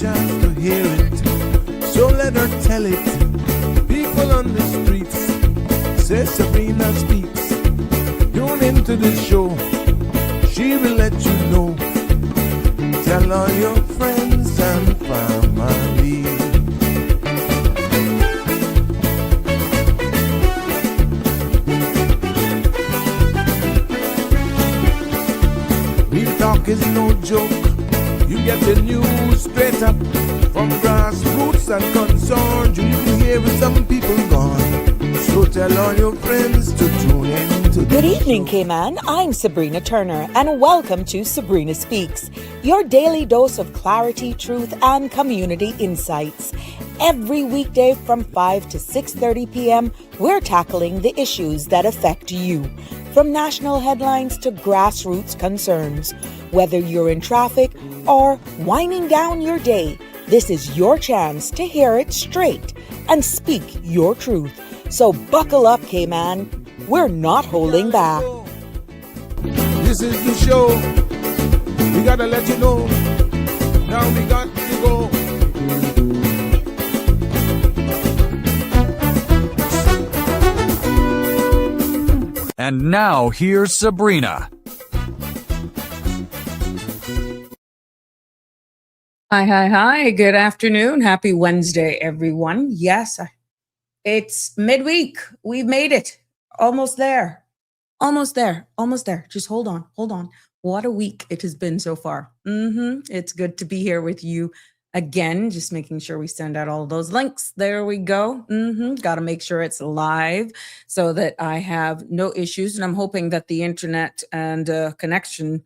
chance to hear it, so let her tell it. People on the streets say Sabrina speaks. Tune into the show, she will let you know. Tell all your friends and family. Real talk is no joke. You get the news straight up from grassroots and concerns. You can hear with some people gone. So tell all your friends to tune in to Good evening, Cayman. I'm Sabrina Turner, and welcome to Sabrina Speaks, your daily dose of clarity, truth, and community insights. Every weekday from 5 to 6:30 p.m., we're tackling the issues that affect you, from national headlines to grassroots concerns. Whether you're in traffic or winding down your day, this is your chance to hear it straight and speak your truth. So buckle up, Cayman. We're not holding back. This is the show. We gotta let you know. Now we got to go. And now here's Sabrina. Hi. Good afternoon. Happy Wednesday, everyone. Yes, it's midweek. We've made it. Almost there. Just hold on. What a week it has been so far. It's good to be here with you again. Just making sure we send out all those links. There we go. Got to make sure it's live so that I have no issues. And I'm hoping that the internet and connection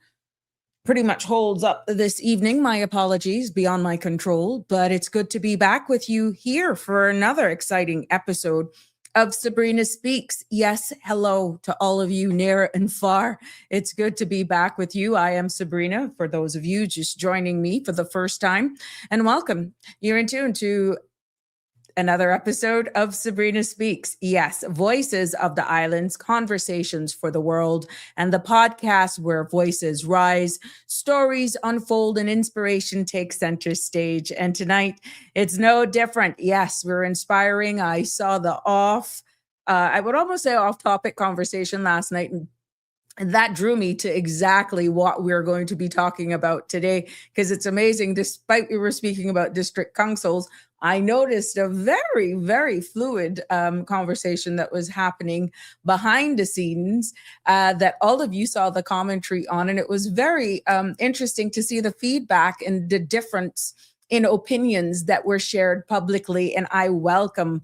pretty much holds up this evening. My apologies, beyond my control, but it's good to be back with you here for another exciting episode of Sabrina Speaks. Yes, hello to all of you near and far. It's good to be back with you. I am Sabrina, for those of you just joining me for the first time, and welcome. You're in tune to another episode of Sabrina Speaks. Yes, voices of the islands, conversations for the world, and the podcast where voices rise, stories unfold, and inspiration takes center stage. And tonight, it's no different. Yes, we're inspiring. I saw the I would almost say off-topic conversation last night, and that drew me to exactly what we're going to be talking about today, because it's amazing. Despite we were speaking about district councils, I noticed a very, very fluid conversation that was happening behind the scenes that all of you saw the commentary on. And it was very interesting to see the feedback and the difference in opinions that were shared publicly. And I welcome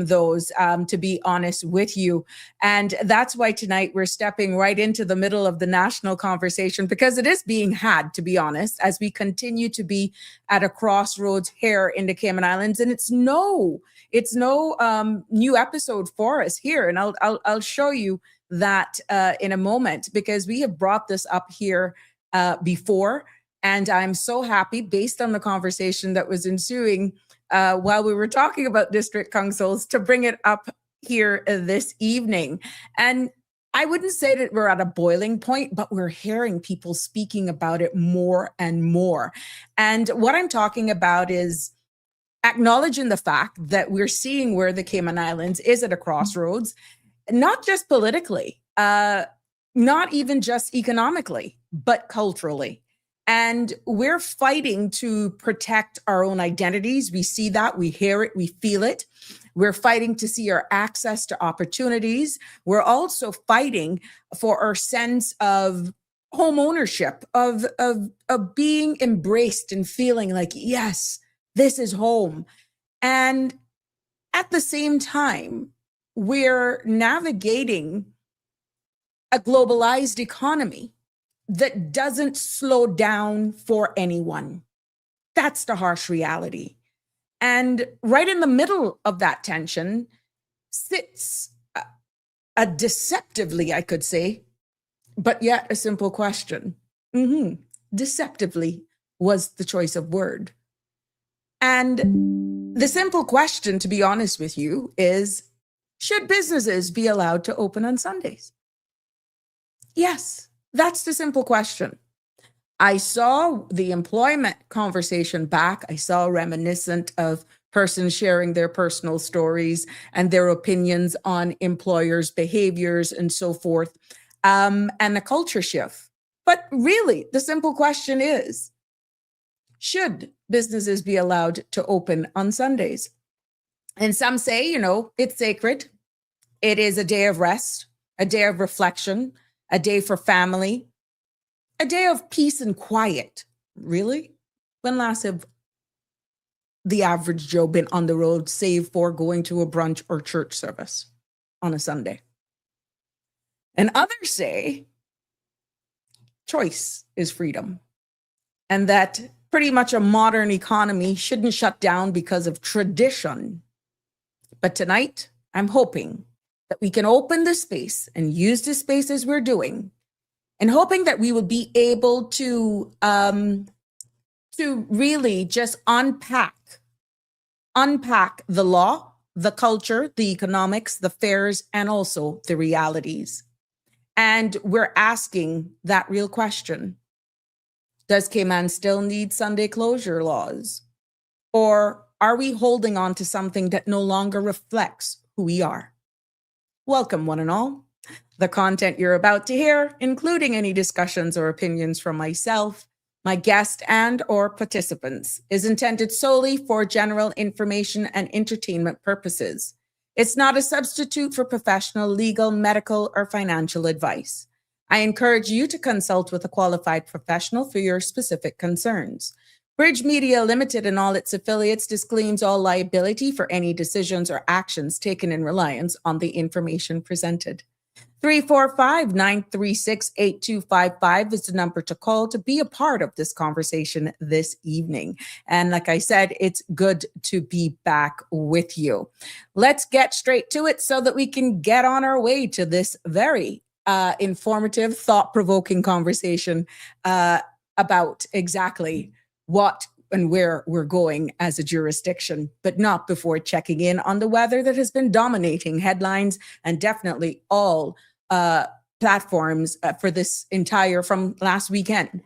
those, to be honest with you. And that's why tonight we're stepping right into the middle of the national conversation, because it is being had, to be honest, as we continue to be at a crossroads here in the Cayman Islands. And it's no new episode for us here. And I'll show you that in a moment, because we have brought this up here before. And I'm so happy, based on the conversation that was ensuing while we were talking about district councils, to bring it up here this evening. And I wouldn't say that we're at a boiling point, but we're hearing people speaking about it more and more. And what I'm talking about is acknowledging the fact that we're seeing where the Cayman Islands is at a crossroads, not just politically, not even just economically, but culturally. And we're fighting to protect our own identities. We see that, we hear it, we feel it. We're fighting to see our access to opportunities. We're also fighting for our sense of home ownership, of being embraced and feeling like, yes, this is home. And at the same time, we're navigating a globalized economy that doesn't slow down for anyone. That's the harsh reality. And right in the middle of that tension sits a deceptively, I could say, but yet a simple question. Deceptively was the choice of word. And the simple question, to be honest with you, is, should businesses be allowed to open on Sundays? Yes, that's the simple question. I saw the employment conversation back. I saw reminiscent of persons sharing their personal stories and their opinions on employers' behaviors and so forth, and a culture shift. But really, the simple question is, should businesses be allowed to open on Sundays? And some say, it's sacred. It is a day of rest, a day of reflection, a day for family, a day of peace and quiet. Really? When last have the average Joe been on the road, save for going to a brunch or church service on a Sunday? And others say choice is freedom, and that pretty much a modern economy shouldn't shut down because of tradition. But tonight, I'm hoping that we can open this space and use this space as we're doing, and hoping that we will be able to really just unpack the law, the culture, the economics, the fares, and also the realities. And we're asking that real question. Does Cayman still need Sunday closure laws? Or are we holding on to something that no longer reflects who we are? Welcome, one and all. The content you're about to hear, including any discussions or opinions from myself, my guest, and or participants, is intended solely for general information and entertainment purposes. It's not a substitute for professional, legal, medical, or financial advice. I encourage you to consult with a qualified professional for your specific concerns. Bridge Media Limited and all its affiliates disclaims all liability for any decisions or actions taken in reliance on the information presented. 345-936-8255 is the number to call to be a part of this conversation this evening. And like I said, it's good to be back with you. Let's get straight to it so that we can get on our way to this very informative, thought-provoking conversation about exactly what and where we're going as a jurisdiction, but not before checking in on the weather that has been dominating headlines and definitely all platforms from last weekend.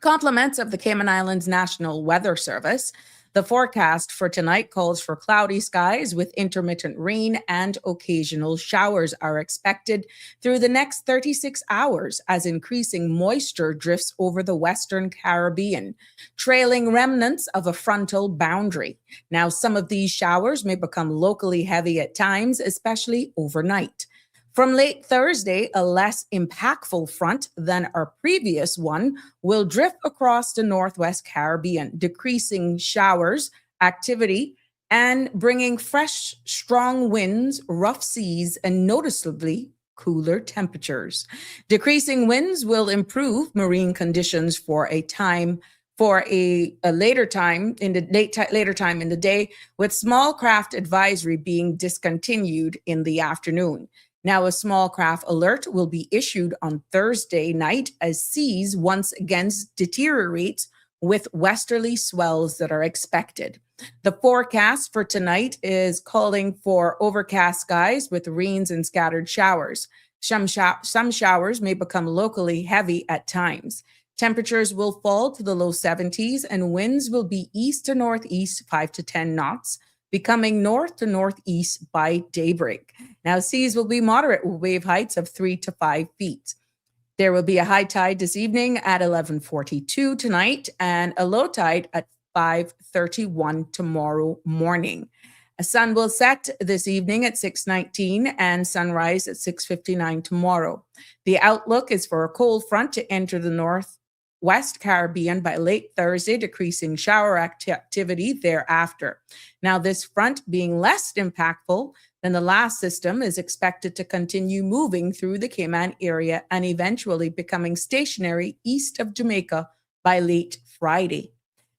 Compliments of the Cayman Islands National Weather Service. The forecast for tonight calls for cloudy skies with intermittent rain and occasional showers are expected through the next 36 hours as increasing moisture drifts over the Western Caribbean, trailing remnants of a frontal boundary. Now, some of these showers may become locally heavy at times, especially overnight. From late Thursday, a less impactful front than our previous one will drift across the Northwest Caribbean, decreasing showers, activity, and bringing fresh, strong winds, rough seas, and noticeably cooler temperatures. Decreasing winds will improve marine conditions for a later time in the day, with small craft advisory being discontinued in the afternoon. Now, a small craft alert will be issued on Thursday night as seas once again deteriorate with westerly swells that are expected. The forecast for tonight is calling for overcast skies with rains and scattered showers. Some showers may become locally heavy at times. Temperatures will fall to the low 70s and winds will be east to northeast 5 to 10 knots, becoming north to northeast by daybreak. Now, seas will be moderate with wave heights of 3 to 5 feet. There will be a high tide this evening at 11:42 tonight and a low tide at 5:31 tomorrow morning. A sun will set this evening at 6:19 and sunrise at 6:59 tomorrow. The outlook is for a cold front to enter the Northwest Caribbean by late Thursday, decreasing shower activity thereafter. Now, this front being less impactful than the last system is expected to continue moving through the Cayman area and eventually becoming stationary east of Jamaica by late Friday.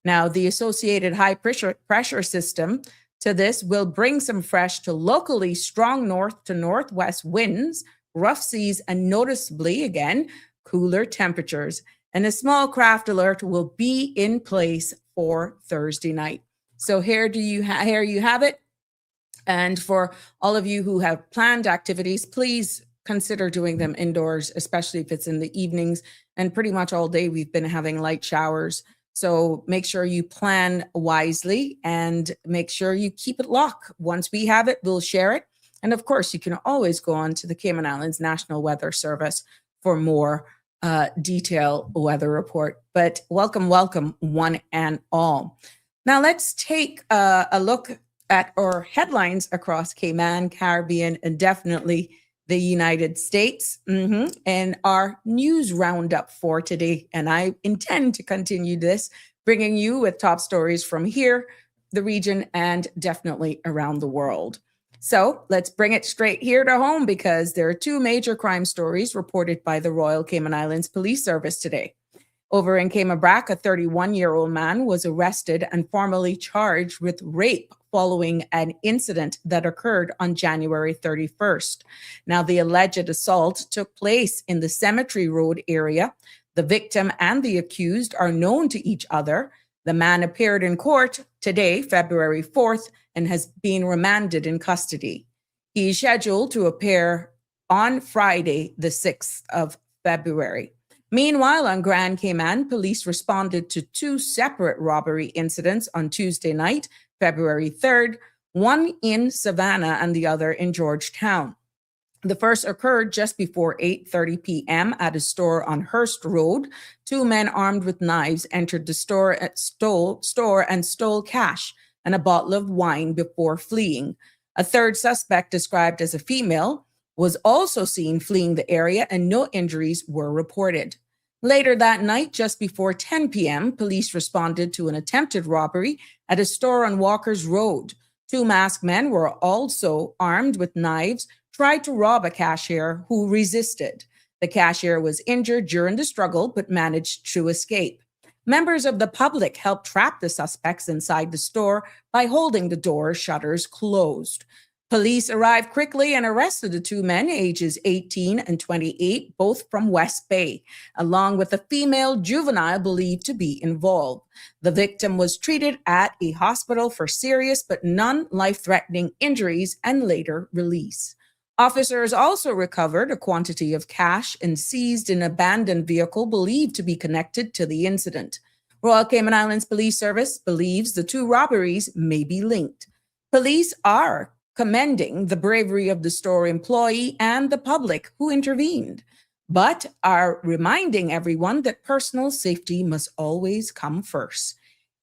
Now, the associated high pressure system to this will bring some fresh to locally strong north to northwest winds, rough seas, and noticeably, again, cooler temperatures. And a small craft alert will be in place for Thursday night. So here you have it. And for all of you who have planned activities, please consider doing them indoors, especially if it's in the evenings. And pretty much all day we've been having light showers. So make sure you plan wisely and make sure you keep it locked. Once we have it, we'll share it. And of course, you can always go on to the Cayman Islands National Weather Service for more detailed weather report. But welcome, one and all. Now let's take a look at our headlines across Cayman, Caribbean, and definitely the United States, and our news roundup for today. And I intend to continue this, bringing you with top stories from here, the region, and definitely around the world. So let's bring it straight here to home because there are two major crime stories reported by the Royal Cayman Islands Police Service today. Over in Cayman Brac, a 31-year-old man was arrested and formally charged with rape following an incident that occurred on January 31st. Now, the alleged assault took place in the Cemetery Road area. The victim and the accused are known to each other. The man appeared in court today, February 4th, and has been remanded in custody. He is scheduled to appear on Friday, the 6th of February. Meanwhile, on Grand Cayman, police responded to two separate robbery incidents on Tuesday night, February 3rd, one in Savannah and the other in Georgetown. The first occurred just before 8:30 p.m. at a store on Hurst Road. Two men armed with knives entered the store and stole cash and a bottle of wine before fleeing. A third suspect, described as a female, was also seen fleeing the area and no injuries were reported. Later that night, just before 10 p.m., police responded to an attempted robbery at a store on Walker's Road. Two masked men were also armed with knives, tried to rob a cashier who resisted. The cashier was injured during the struggle but managed to escape. Members of the public helped trap the suspects inside the store by holding the door shutters closed. Police arrived quickly and arrested the two men, ages 18 and 28, both from West Bay, along with a female juvenile believed to be involved. The victim was treated at a hospital for serious but non-life-threatening injuries and later released. Officers also recovered a quantity of cash and seized an abandoned vehicle believed to be connected to the incident. Royal Cayman Islands Police Service believes the two robberies may be linked. Police are commending the bravery of the store employee and the public who intervened, but are reminding everyone that personal safety must always come first.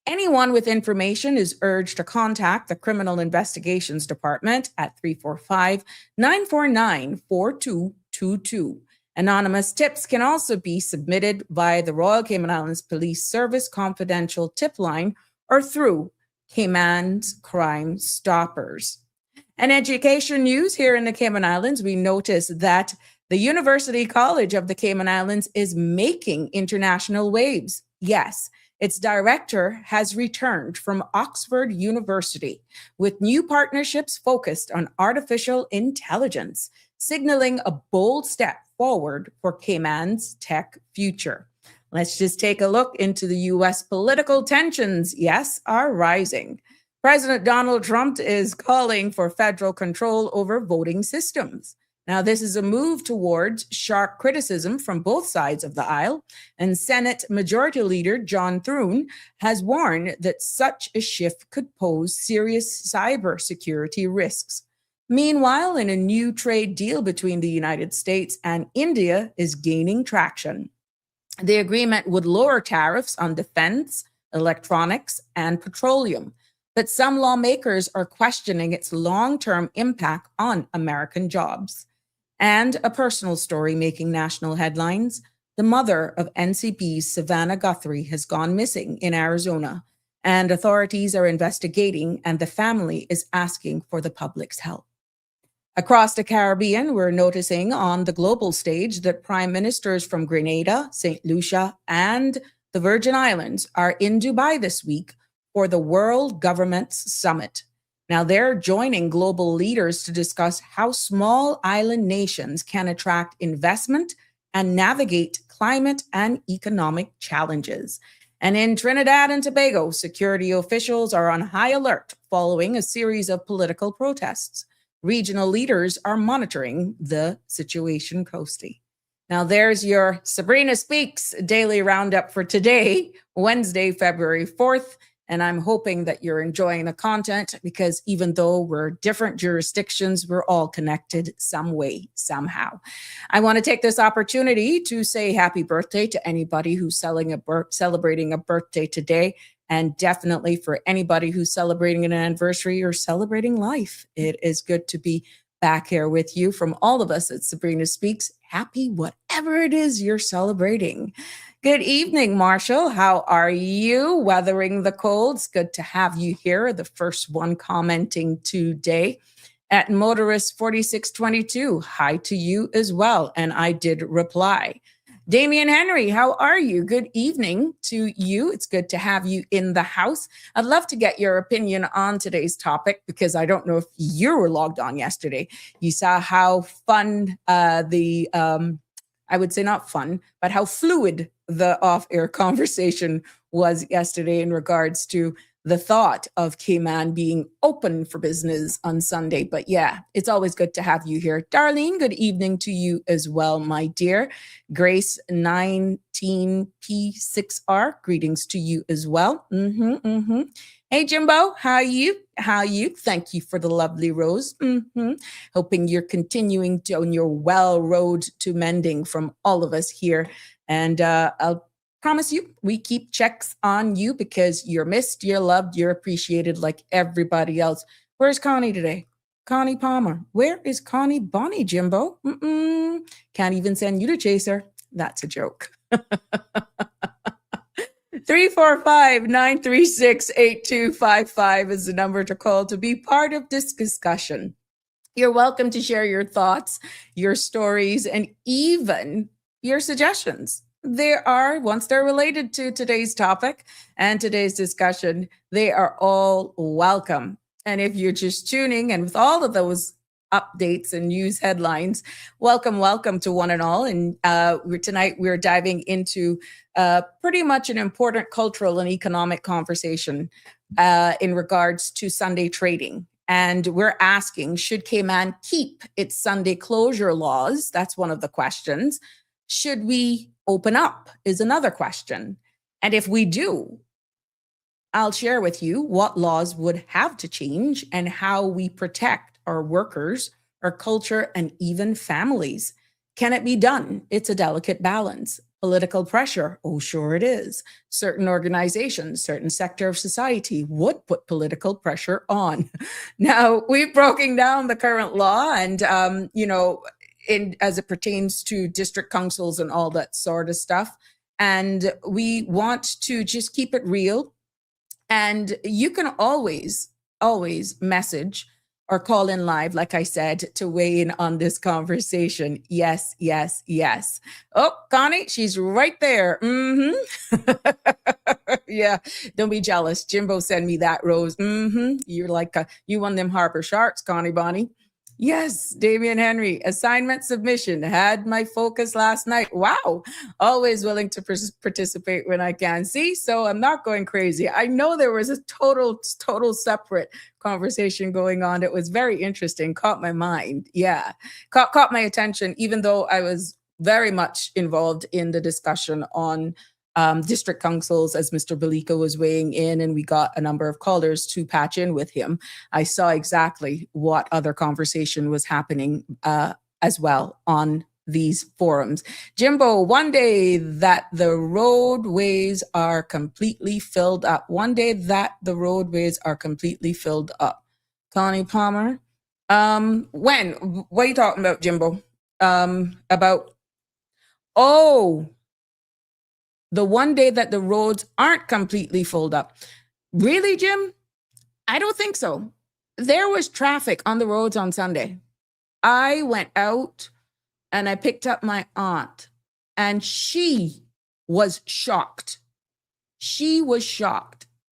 Anyone with information is urged to contact the Criminal Investigations Department at 345-949-4222. Anonymous tips can also be submitted via the Royal Cayman Islands Police Service confidential tip line or through Cayman's Crime Stoppers. And education news here in the Cayman Islands, we notice that the University College of the Cayman Islands is making international waves. Yes, its director has returned from Oxford University with new partnerships focused on artificial intelligence, signaling a bold step forward for Cayman's tech future. Let's just take a look into the U.S. political tensions, yes, are rising. President Donald Trump is calling for federal control over voting systems. Now, this is a move towards sharp criticism from both sides of the aisle, and Senate Majority Leader John Thune has warned that such a shift could pose serious cybersecurity risks. Meanwhile, in a new trade deal between the United States and India is gaining traction. The agreement would lower tariffs on defense, electronics, and petroleum. But some lawmakers are questioning its long-term impact on American jobs. And a personal story making national headlines. The mother of NCP's Savannah Guthrie has gone missing in Arizona, and authorities are investigating, and the family is asking for the public's help. Across the Caribbean, we're noticing on the global stage that prime ministers from Grenada, St. Lucia, and the Virgin Islands are in Dubai this week for the World Governments Summit. Now, they're joining global leaders to discuss how small island nations can attract investment and navigate climate and economic challenges. And in Trinidad and Tobago, security officials are on high alert following a series of political protests. regional leaders are monitoring the situation closely. Now, there's your Sabrina Speaks daily roundup for today, Wednesday, February 4th. And I'm hoping that you're enjoying the content because even though we're different jurisdictions, we're all connected some way, somehow. I want to take this opportunity to say happy birthday to anybody who's celebrating a birthday today. And definitely for anybody who's celebrating an anniversary or celebrating life. It is good to be back here with you from all of us at Sabrina Speaks. Happy whatever it is you're celebrating. Good evening, Marshall. How are you? Weathering the colds. Good to have you here. The first one commenting today. At Motorist 4622, hi to you as well. And I did reply. Damian Henry, how are you? Good evening to you. It's good to have you in the house. I'd love to get your opinion on today's topic because I don't know if you were logged on yesterday. You saw how fun I would say not fun, but how fluid the off-air conversation was yesterday in regards to the thought of Cayman being open for business on Sunday. But yeah, it's always good to have you here. Darlene, good evening to you as well, my dear. Grace 19P6R, greetings to you as well. Hey, Jimbo, how are you? How are you? Thank you for the lovely rose. Hoping you're continuing on your well road to mending from all of us here. And I'll promise you, we keep checks on you because you're missed, you're loved, you're appreciated like everybody else. Where's Connie today? Connie Palmer. Where is Connie Bonnie, Jimbo? Can't even send you to chase her. That's a joke. 345-936-8255 is the number to call to be part of this discussion. You're welcome to share your thoughts, your stories, and even your suggestions. Once they're related to today's topic and today's discussion, they are all welcome. And if you're just tuning and with all of those updates and news headlines, welcome to one and all. And tonight we're diving into pretty much an important cultural and economic conversation in regards to Sunday trading. And we're asking, should Cayman keep its Sunday closure laws? That's one of the questions. Should we open up is another question. And if we do, I'll share with you what laws would have to change and how we protect our workers, our culture, and even families. Can it be done? It's a delicate balance. Political pressure, oh, sure it is. Certain organizations, certain sector of society would put political pressure on. Now, we've broken down the current law and, as it pertains to district councils and all that sort of stuff. And we want to just keep it real. And you can always message or call in live, like I said, to weigh in on this conversation. Yes. Oh, Connie, she's right there. Yeah, don't be jealous. Jimbo sent me that rose. You're like, you won them Harper Sharks, Connie Bonnie. Yes, Damian Henry, assignment submission, had my focus last night. Wow, always willing to participate when I can. See, so I'm not going crazy. I know there was a total separate conversation going on. It was very interesting, caught my mind. Yeah, caught my attention, even though I was very much involved in the discussion on district councils as Mr. Belika was weighing in, and we got a number of callers to patch in with him. I saw exactly what other conversation was happening as well on these forums. Jimbo, one day that the roadways are completely filled up. When? Connie Palmer. When? What are you talking about, Jimbo? The one day that the roads aren't completely filled up. Really, Jim? I don't think so. There was traffic on the roads on Sunday. I went out and I picked up my aunt and she was shocked.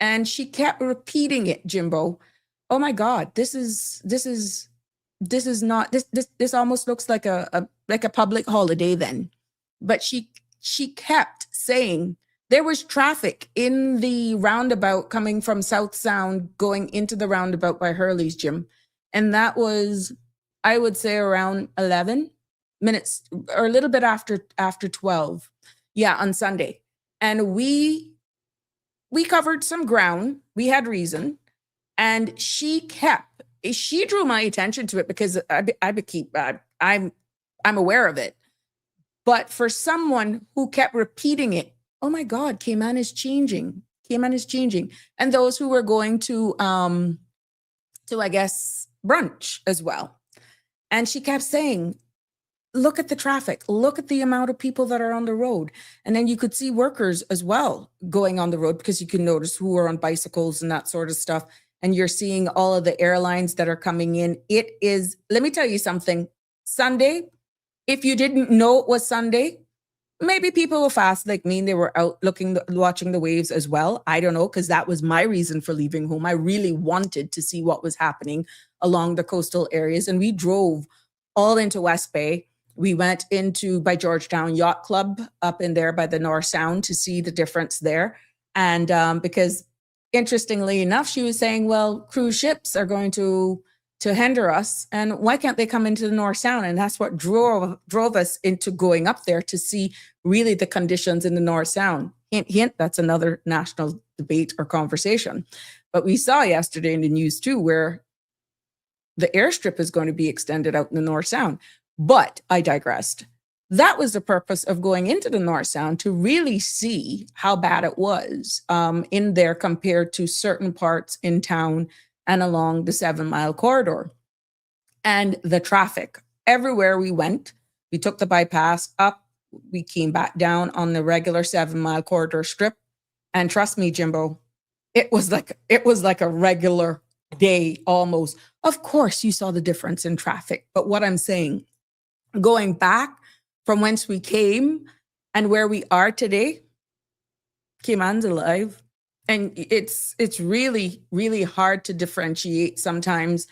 And she kept repeating it, Jimbo. Oh my God, this almost looks like a public holiday then. But she kept saying there was traffic in the roundabout coming from South Sound going into the roundabout by Hurley's, Jim. And that was I would say around 11 minutes or a little bit after 12. Yeah, on Sunday. And we covered some ground. We had reason. And she drew my attention to it because I'm aware of it. But for someone who kept repeating it, oh my God, Cayman is changing. Cayman is changing. And those who were going to I guess, brunch as well. And she kept saying, look at the traffic, look at the amount of people that are on the road. And then you could see workers as well going on the road because you can notice who are on bicycles and that sort of stuff. And you're seeing all of the airlines that are coming in. It is, let me tell you something, Sunday, if you didn't know it was Sunday, maybe people were fast like me and they were out watching the waves as well. I don't know, because that was my reason for leaving home. I really wanted to see what was happening along the coastal areas. And we drove all into West Bay. We went by Georgetown Yacht Club up in there by the North Sound to see the difference there. And because interestingly enough, she was saying, well, cruise ships are going to hinder us. And why can't they come into the North Sound? And that's what drove us into going up there to see really the conditions in the North Sound. Hint, hint, that's another national debate or conversation. But we saw yesterday in the news too, where the airstrip is going to be extended out in the North Sound. But I digressed. That was the purpose of going into the North Sound, to really see how bad it was in there compared to certain parts in town and along the 7 Mile corridor. And the traffic, everywhere we went, we took the bypass up, we came back down on the regular 7 Mile corridor strip. And trust me, Jimbo, it was like a regular day almost. Of course, you saw the difference in traffic. But what I'm saying, going back from whence we came and where we are today, Cayman's alive. And it's really, really hard to differentiate sometimes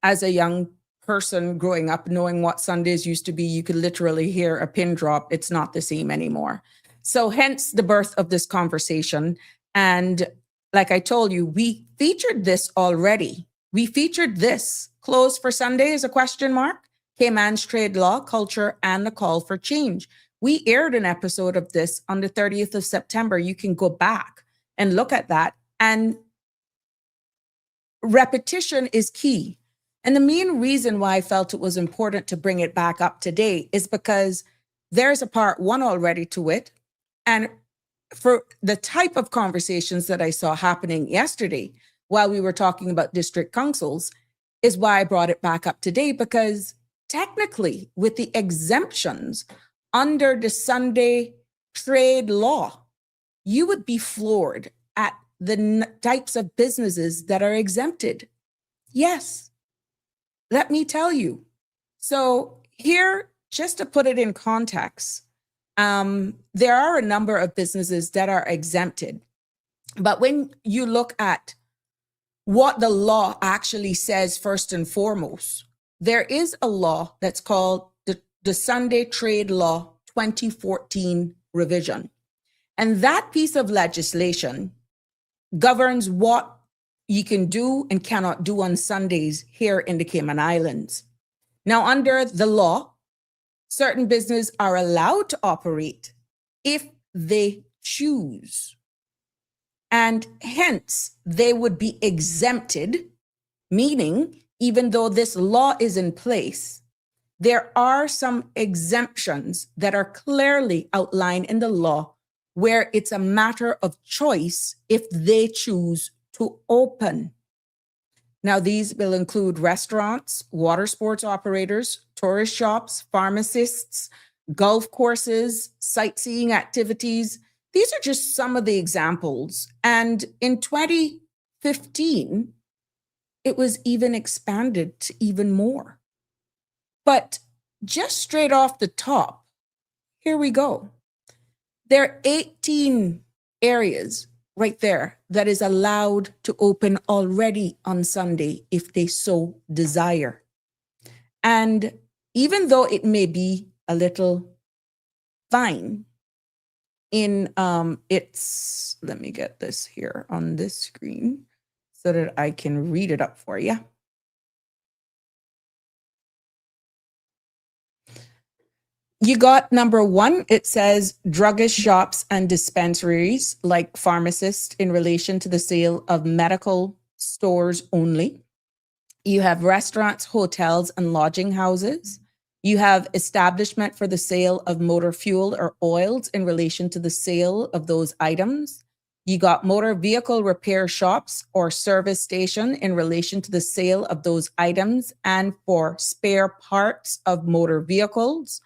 as a young person growing up, knowing what Sundays used to be. You could literally hear a pin drop. It's not the same anymore. So hence the birth of this conversation. And like I told you, we featured this already. We featured this. Closed for Sunday is a question mark. Cayman's trade law, culture, and the call for change. We aired an episode of this on the 30th of September. You can go back and look at that. And repetition is key. And the main reason why I felt it was important to bring it back up today is because there's a part one already to it. And for the type of conversations that I saw happening yesterday while we were talking about district councils is why I brought it back up today, because technically with the exemptions under the Sunday trade law, you would be floored at the types of businesses that are exempted. Yes, let me tell you. So here, just to put it in context, there are a number of businesses that are exempted. But when you look at what the law actually says, first and foremost, there is a law that's called the Sunday Trade Law 2014 revision. And that piece of legislation governs what you can do and cannot do on Sundays here in the Cayman Islands. Now, under the law, certain businesses are allowed to operate if they choose. And hence, they would be exempted, meaning even though this law is in place, there are some exemptions that are clearly outlined in the law where it's a matter of choice if they choose to open. Now, these will include restaurants, water sports operators, tourist shops, pharmacists, golf courses, sightseeing activities. These are just some of the examples. And in 2015, it was even expanded to even more. But just straight off the top, here we go. There are 18 areas right there that is allowed to open already on Sunday if they so desire. And even though it may be a little fine in its, let me get this here on this screen so that I can read it up for you. You got number one, it says druggist shops and dispensaries like pharmacists in relation to the sale of medical stores only. You have restaurants, hotels, and lodging houses. You have establishment for the sale of motor fuel or oils in relation to the sale of those items. You got motor vehicle repair shops or service station in relation to the sale of those items and for spare parts of motor vehicles.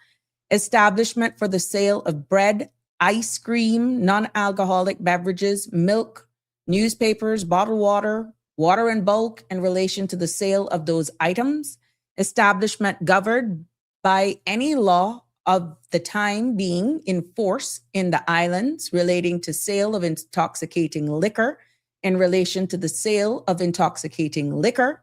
Establishment for the sale of bread, ice cream, non-alcoholic beverages, milk, newspapers, bottled water, water in bulk in relation to the sale of those items. Establishment governed by any law of the time being in force in the islands relating to sale of intoxicating liquor in relation to the sale of intoxicating liquor.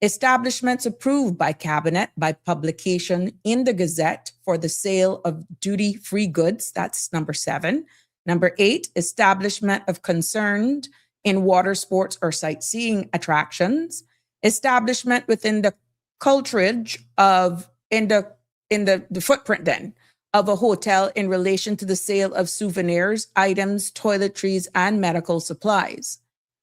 Establishments approved by Cabinet by publication in the Gazette for the sale of duty-free goods. That's number 7. Number 8, establishment of concerned in water sports or sightseeing attractions. Establishment within the culturage of in the footprint then of a hotel in relation to the sale of souvenirs, items, toiletries, and medical supplies.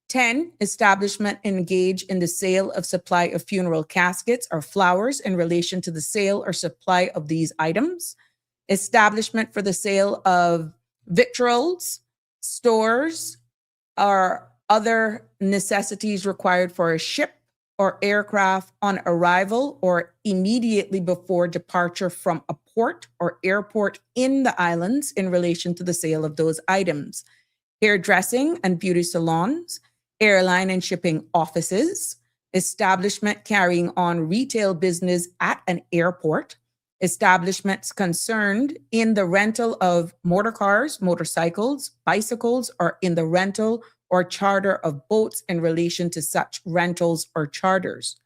10, establishment engage in the sale of supply of funeral caskets or flowers in relation to the sale or supply of these items. Establishment for the sale of victuals, stores, or other necessities required for a ship or aircraft on arrival or immediately before departure from a port or airport in the islands in relation to the sale of those items. Hairdressing and beauty salons, airline and shipping offices, establishment carrying on retail business at an airport, establishments concerned in the rental of motor cars, motorcycles, bicycles, or in the rental or charter of boats in relation to such rentals or charters.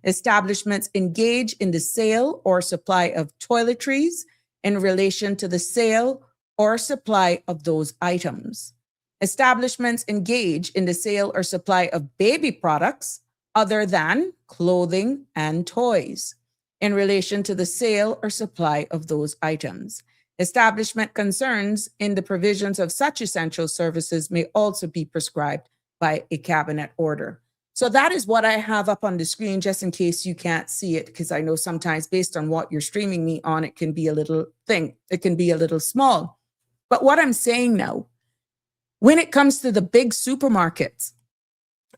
Establishments engage in the sale or supply of toiletries in relation to the sale or supply of those items. Establishments engage in the sale or supply of baby products other than clothing and toys in relation to the sale or supply of those items. Establishment concerns in the provisions of such essential services may also be prescribed by a cabinet order. So that is what I have up on the screen, just in case you can't see it, because I know sometimes based on what you're streaming me on, it can be a little thing. It can be a little small. But what I'm saying now, when it comes to the big supermarkets,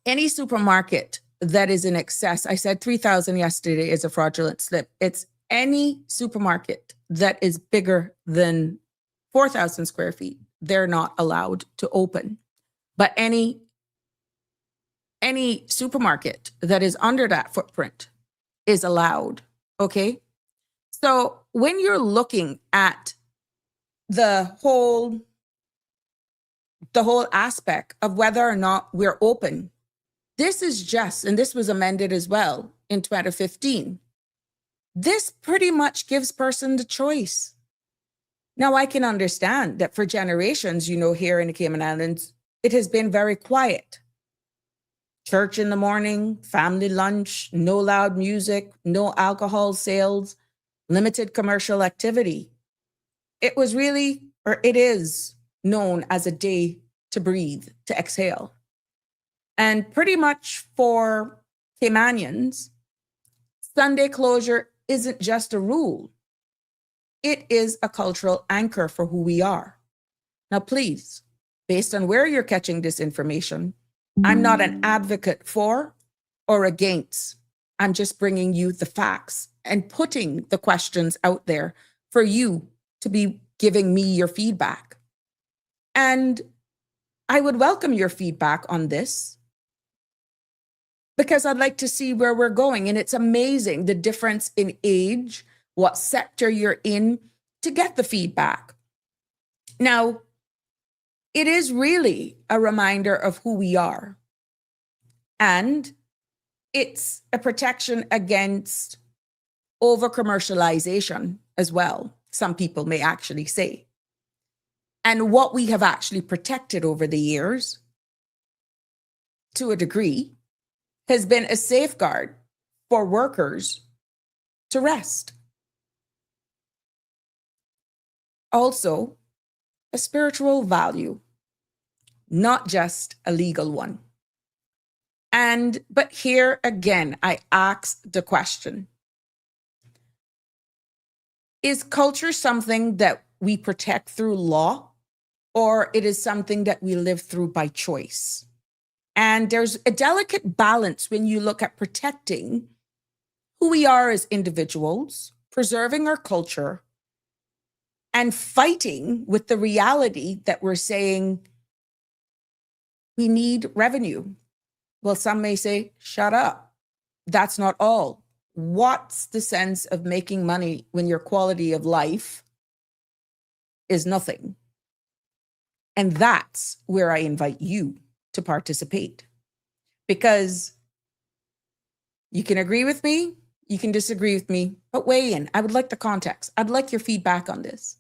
any supermarket that is in excess, I said 3,000 yesterday is a fraudulent slip. It's any supermarket that is bigger than 4,000 square feet, they're not allowed to open. But any supermarket that is under that footprint is allowed, okay? So when you're looking at the whole aspect of whether or not we're open, this is just, and this was amended as well in 2015. This pretty much gives person the choice. Now, I can understand that for generations, here in the Cayman Islands, it has been very quiet. Church in the morning, family lunch, no loud music, no alcohol sales, limited commercial activity. It was really, or it is known as a day to breathe, to exhale. And pretty much for Caymanians, Sunday closure isn't just a rule. It is a cultural anchor for who we are. Now, please, based on where you're catching this information, I'm not an advocate for or against. I'm just bringing you the facts and putting the questions out there for you to be giving me your feedback. And I would welcome your feedback on this because I'd like to see where we're going. And it's amazing the difference in age, what sector you're in, to get the feedback. Now, it is really a reminder of who we are. And it's a protection against over-commercialization as well, some people may actually say. And what we have actually protected over the years, to a degree, has been a safeguard for workers to rest. also a spiritual value, not just a legal one. But here again, I ask the question, is culture something that we protect through law, or it is something that we live through by choice? And there's a delicate balance when you look at protecting who we are as individuals, preserving our culture, and fighting with the reality that we're saying we need revenue. Well, some may say, shut up. That's not all. What's the sense of making money when your quality of life is nothing? And that's where I invite you to participate. Because you can agree with me, you can disagree with me, but weigh in. I would like the context. I'd like your feedback on this.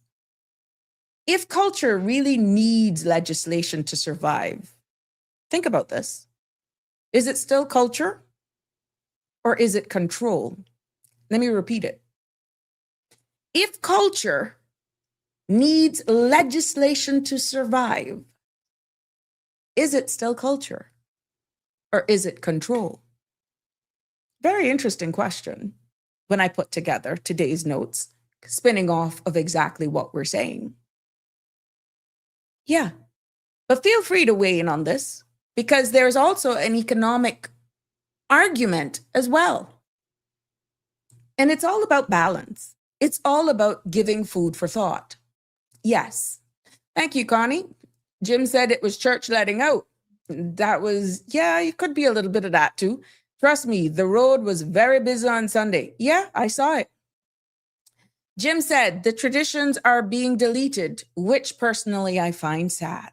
If culture really needs legislation to survive, think about this. Is it still culture or is it control? Let me repeat it. If culture needs legislation to survive, is it still culture or is it control? Very interesting question when I put together today's notes, spinning off of exactly what we're saying. Yeah, but feel free to weigh in on this, because there's also an economic argument as well. And it's all about balance. It's all about giving food for thought. Yes. Thank you, Connie. Jim said it was church letting out. That was, yeah, it could be a little bit of that too. Trust me, the road was very busy on Sunday. Yeah, I saw it. Jim said the traditions are being deleted, which personally I find sad.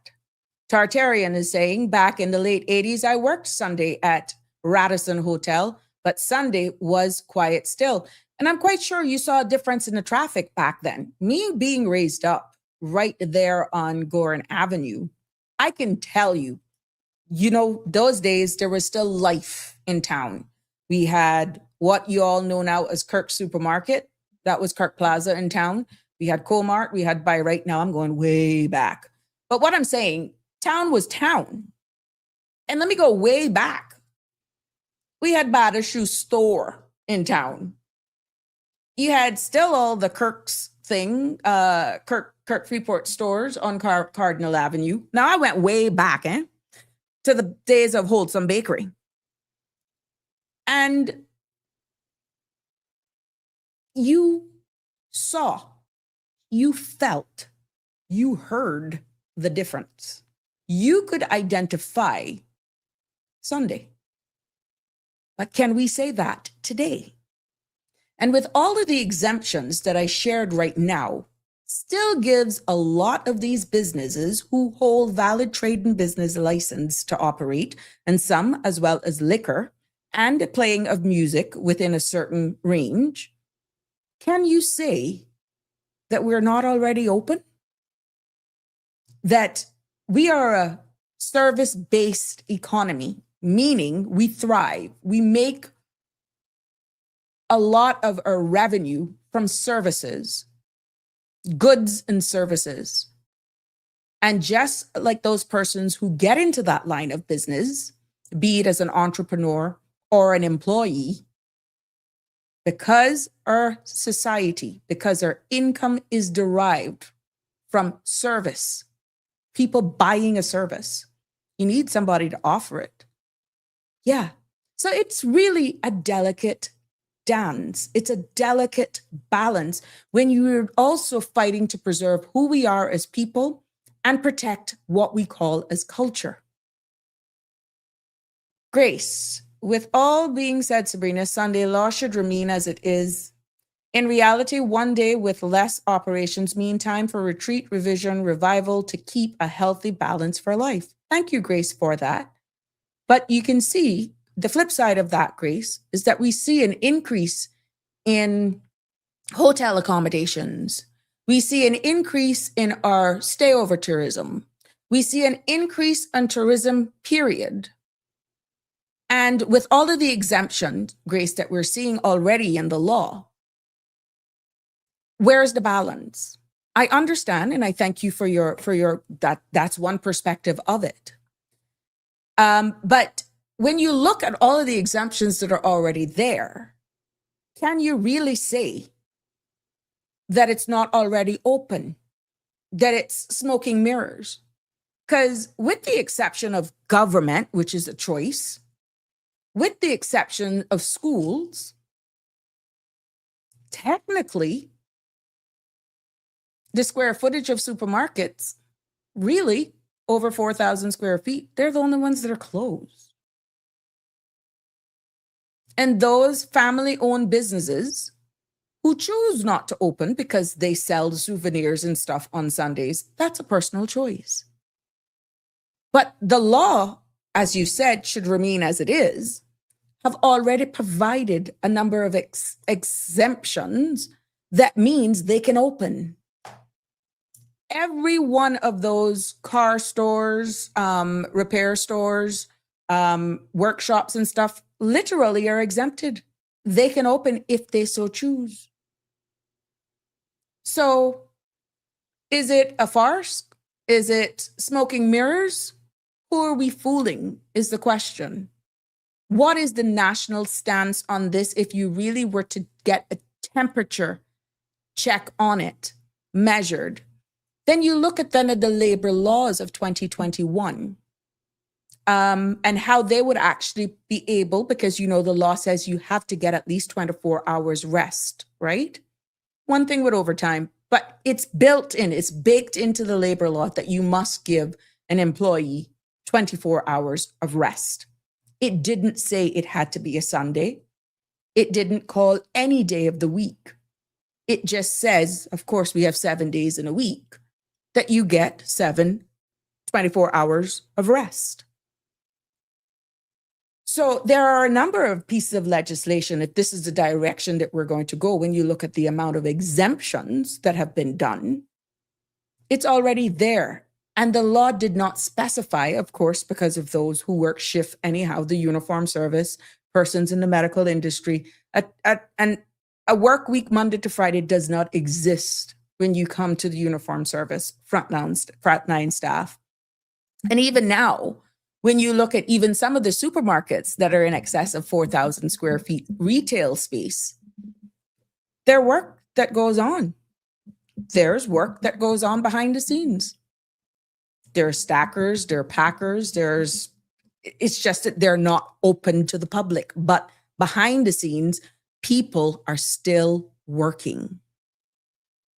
Tartarian is saying, back in the late 80s, I worked Sunday at Radisson Hotel, but Sunday was quiet still. And I'm quite sure you saw a difference in the traffic back then. Me being raised up right there on Gorin Avenue, I can tell you, those days there was still life in town. We had what you all know now as Kirk Supermarket. That was Kirk Plaza in town. We had Comart, we had Buy Right. Now I'm going way back. But what I'm saying, town was town. And let me go way back. We had Bada Shoe Store in town. You had still all the Kirk's thing, Kirk Freeport stores on Cardinal Avenue. Now I went way back, to the days of Wholesome Bakery. And you saw, you felt, you heard the difference. You could identify Sunday. But can we say that today? And with all of the exemptions that I shared right now, still gives a lot of these businesses who hold valid trade and business license to operate, and some as well as liquor and playing of music within a certain range. Can you say that we're not already open? That we are a service-based economy, meaning we thrive. We make a lot of our revenue from services, goods and services. And just like those persons who get into that line of business, be it as an entrepreneur or an employee, because our society, because our income is derived from service, people buying a service, you need somebody to offer it. Yeah. So it's really a delicate dance. It's a delicate balance when you're also fighting to preserve who we are as people and protect what we call as culture. Grace, with all being said, Sabrina, Sunday law should remain as it is. In reality, one day with less operations mean time for retreat, revision, revival to keep a healthy balance for life. Thank you, Grace, for that. But you can see the flip side of that, Grace, is that we see an increase in hotel accommodations. We see an increase in our stayover tourism. We see an increase in tourism, period. And with all of the exemptions, Grace, that we're seeing already in the law, where's the balance? I understand, and I thank you for your that's one perspective of it. But when you look at all of the exemptions that are already there, can you really say that it's not already open, that it's smoking mirrors? Because with the exception of government, which is a choice, with the exception of schools, technically, the square footage of supermarkets, really over 4,000 square feet, they're the only ones that are closed. And those family-owned businesses who choose not to open because they sell souvenirs and stuff on Sundays, that's a personal choice. But the law, as you said, should remain as it is, have already provided a number of exemptions that means they can open. Every one of those car stores, repair stores, workshops and stuff literally are exempted. They can open if they so choose. So is it a farce? Is it smoking mirrors? Who are we fooling is the question. What is the national stance on this if you really were to get a temperature check on it, measured? Then you look at the labor laws of 2021 and how they would actually be able, because the law says you have to get at least 24 hours rest, right? One thing with overtime, but it's built in, it's baked into the labor law that you must give an employee 24 hours of rest. It didn't say it had to be a Sunday. It didn't call any day of the week. It just says, of course, we have 7 days in a week, that you get 24 hours of rest. So there are a number of pieces of legislation, if this is the direction that we're going to go, when you look at the amount of exemptions that have been done, it's already there. And the law did not specify, of course, because of those who work shift anyhow, the uniform service, persons in the medical industry, and a work week Monday to Friday does not exist when you come to the uniform service, frontline staff. And even now, when you look at even some of the supermarkets that are in excess of 4,000 square feet retail space, there's work that goes on. There's work that goes on behind the scenes. There are stackers, there are packers, it's just that they're not open to the public. But behind the scenes, people are still working.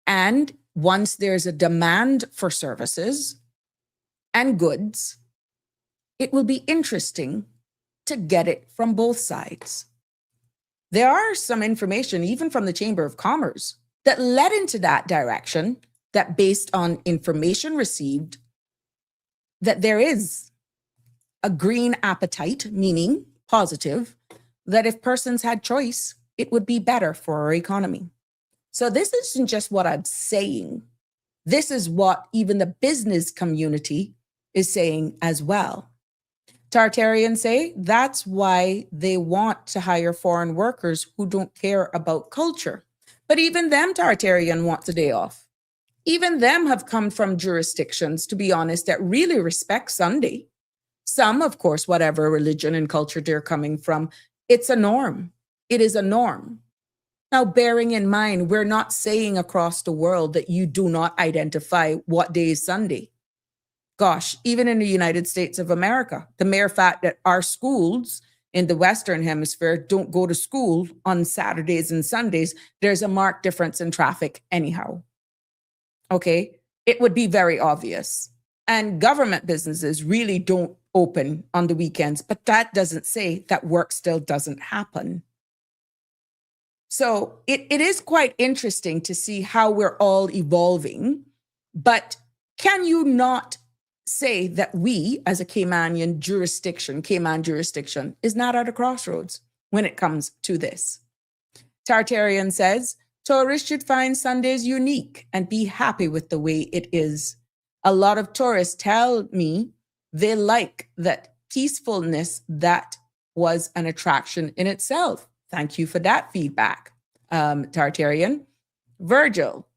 And once there's a demand for services and goods, it will be interesting to get it from both sides. There are some information, even from the Chamber of Commerce, that led into that direction, that based on information received, that there is a green appetite, meaning positive, that if persons had choice, it would be better for our economy. So this isn't just what I'm saying. This is what even the business community is saying as well. Tartarians say that's why they want to hire foreign workers who don't care about culture. But even them, Tartarian, wants a day off. Even them have come from jurisdictions, to be honest, that really respect Sunday. Some, of course, whatever religion and culture they're coming from, it's a norm. It is a norm. Now, bearing in mind, we're not saying across the world that you do not identify what day is Sunday. Gosh, even in the United States of America, the mere fact that our schools in the Western Hemisphere don't go to school on Saturdays and Sundays, there's a marked difference in traffic anyhow. Okay, it would be very obvious. And government businesses really don't open on the weekends, but that doesn't say that work still doesn't happen. So it is quite interesting to see how we're all evolving, but can you not say that we, as a Cayman jurisdiction, is not at a crossroads when it comes to this? Tartarian says, tourists should find Sundays unique and be happy with the way it is. A lot of tourists tell me they like that peacefulness. That was an attraction in itself. Thank you for that feedback, Tartarian. Virgil,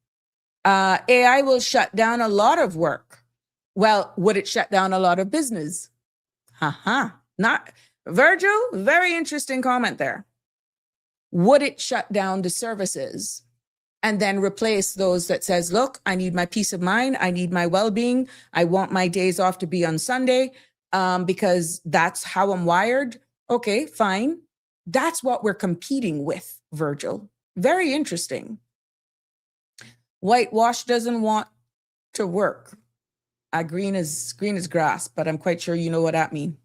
AI will shut down a lot of work. Well, would it shut down a lot of business? Not Virgil, very interesting comment there. Would it shut down the services and then replace those that says, look, I need my peace of mind. I need my well-being. I want my days off to be on Sunday because that's how I'm wired. Okay, fine. That's what we're competing with, Virgil. Very interesting. Whitewash doesn't want to work. Green is grass, but I'm quite sure you know what that means.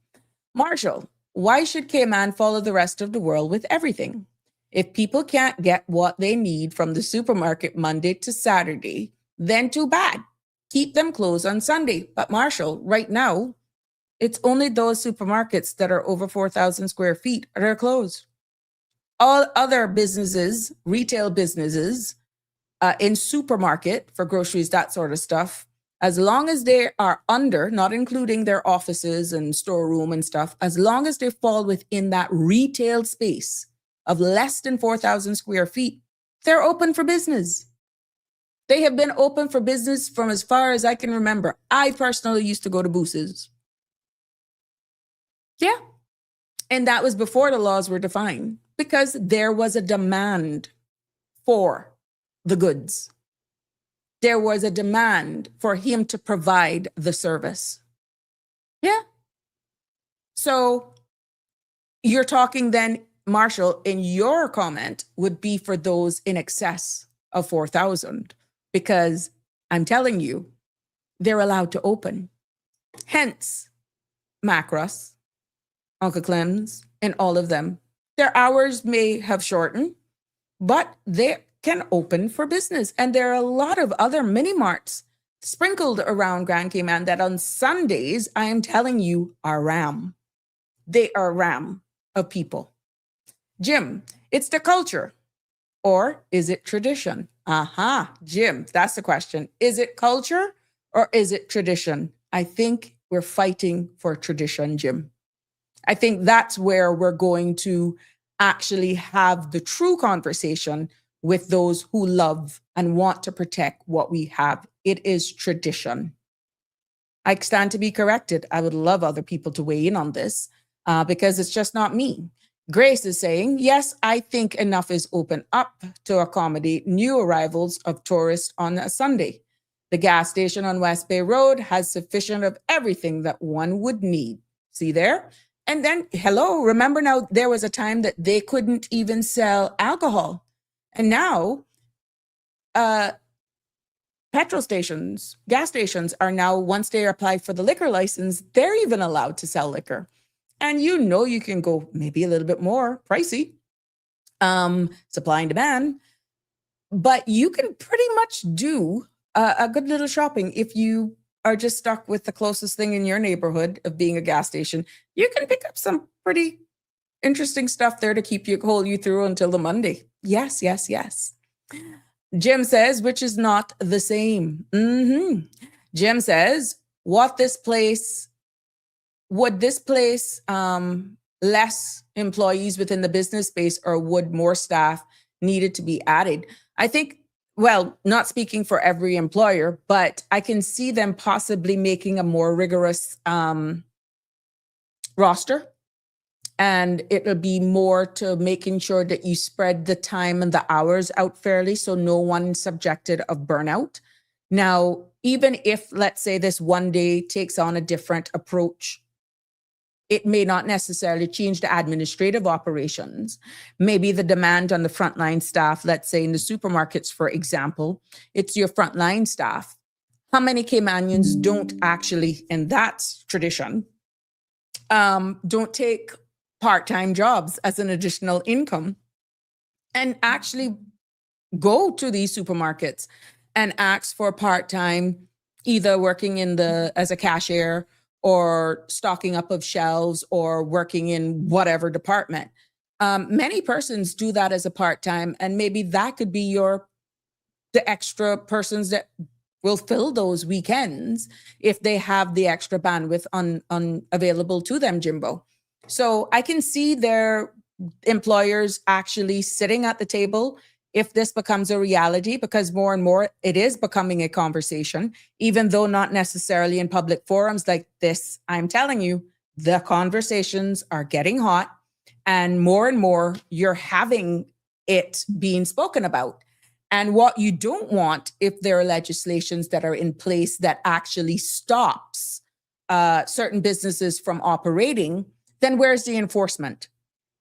Marshall, why should Cayman follow the rest of the world with everything? If people can't get what they need from the supermarket Monday to Saturday, then too bad. Keep them closed on Sunday. But Marshall, right now, it's only those supermarkets that are over 4,000 square feet that are closed. All other businesses, retail businesses, in supermarket for groceries, that sort of stuff, as long as they are under, not including their offices and storeroom and stuff, as long as they fall within that retail space of less than 4,000 square feet, they're open for business. They have been open for business from as far as I can remember. I personally used to go to Boose's. Yeah. And that was before the laws were defined because there was a demand for the goods. There was a demand for him to provide the service. Yeah. So you're talking then, Marshall, in your comment would be for those in excess of 4,000, because I'm telling you, they're allowed to open. Hence, Macross, Uncle Clem's, and all of them. Their hours may have shortened, but they can open for business. And there are a lot of other mini marts sprinkled around Grand Cayman that on Sundays, I am telling you, are ram. They are ram of people. Jim, it's the culture, or is it tradition? Jim, that's the question. Is it culture or is it tradition? I think we're fighting for tradition, Jim. I think that's where we're going to actually have the true conversation with those who love and want to protect what we have. It is tradition. I stand to be corrected. I would love other people to weigh in on this because it's just not me. Grace is saying, yes, I think enough is open up to accommodate new arrivals of tourists on a Sunday. The gas station on West Bay Road has sufficient of everything that one would need. See there? And then, hello, remember now there was a time that they couldn't even sell alcohol. And now, petrol stations, gas stations are now, once they apply for the liquor license, they're even allowed to sell liquor. And you know you can go maybe a little bit more pricey, supply and demand, but you can pretty much do a good little shopping if you are just stuck with the closest thing in your neighborhood of being a gas station. You can pick up some pretty interesting stuff there to hold you through until the Monday. Yes, yes, yes. Jim says, which is not the same. Jim says, would this place less employees within the business space, or would more staff needed to be added? I think, well, not speaking for every employer, but I can see them possibly making a more rigorous roster. And it'll be more to making sure that you spread the time and the hours out fairly so no one's subjected of burnout. Now, even if, let's say, this one day takes on a different approach, it may not necessarily change the administrative operations. Maybe the demand on the frontline staff, let's say in the supermarkets, for example, it's your frontline staff. How many Caymanians don't actually, and that's tradition, don't take part-time jobs as an additional income and actually go to these supermarkets and ask for part-time, either working as a cashier or stocking up of shelves or working in whatever department. Many persons do that as a part-time, and maybe that could be the extra persons that will fill those weekends if they have the extra bandwidth available to them, Jimbo. So I can see their employers actually sitting at the table if this becomes a reality, because more and more it is becoming a conversation, even though not necessarily in public forums like this. I'm telling you, the conversations are getting hot, and more you're having it being spoken about. And what you don't want, if there are legislations that are in place that actually stops certain businesses from operating, then where's the enforcement?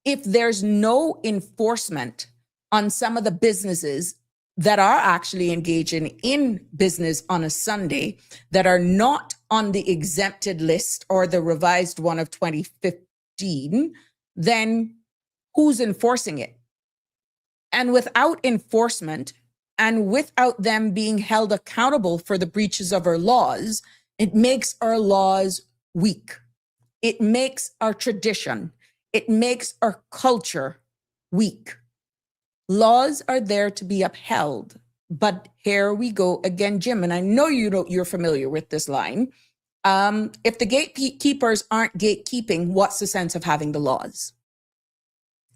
If there's no enforcement on some of the businesses that are actually engaging in business on a Sunday, that are not on the exempted list or the revised one of 2015, then who's enforcing it? And without enforcement, and without them being held accountable for the breaches of our laws, it makes our laws weak. It makes our tradition, it makes our culture weak. Laws are there to be upheld. But here we go again, Jim, and I know you're familiar with this line. If the gatekeepers aren't gatekeeping, what's the sense of having the laws?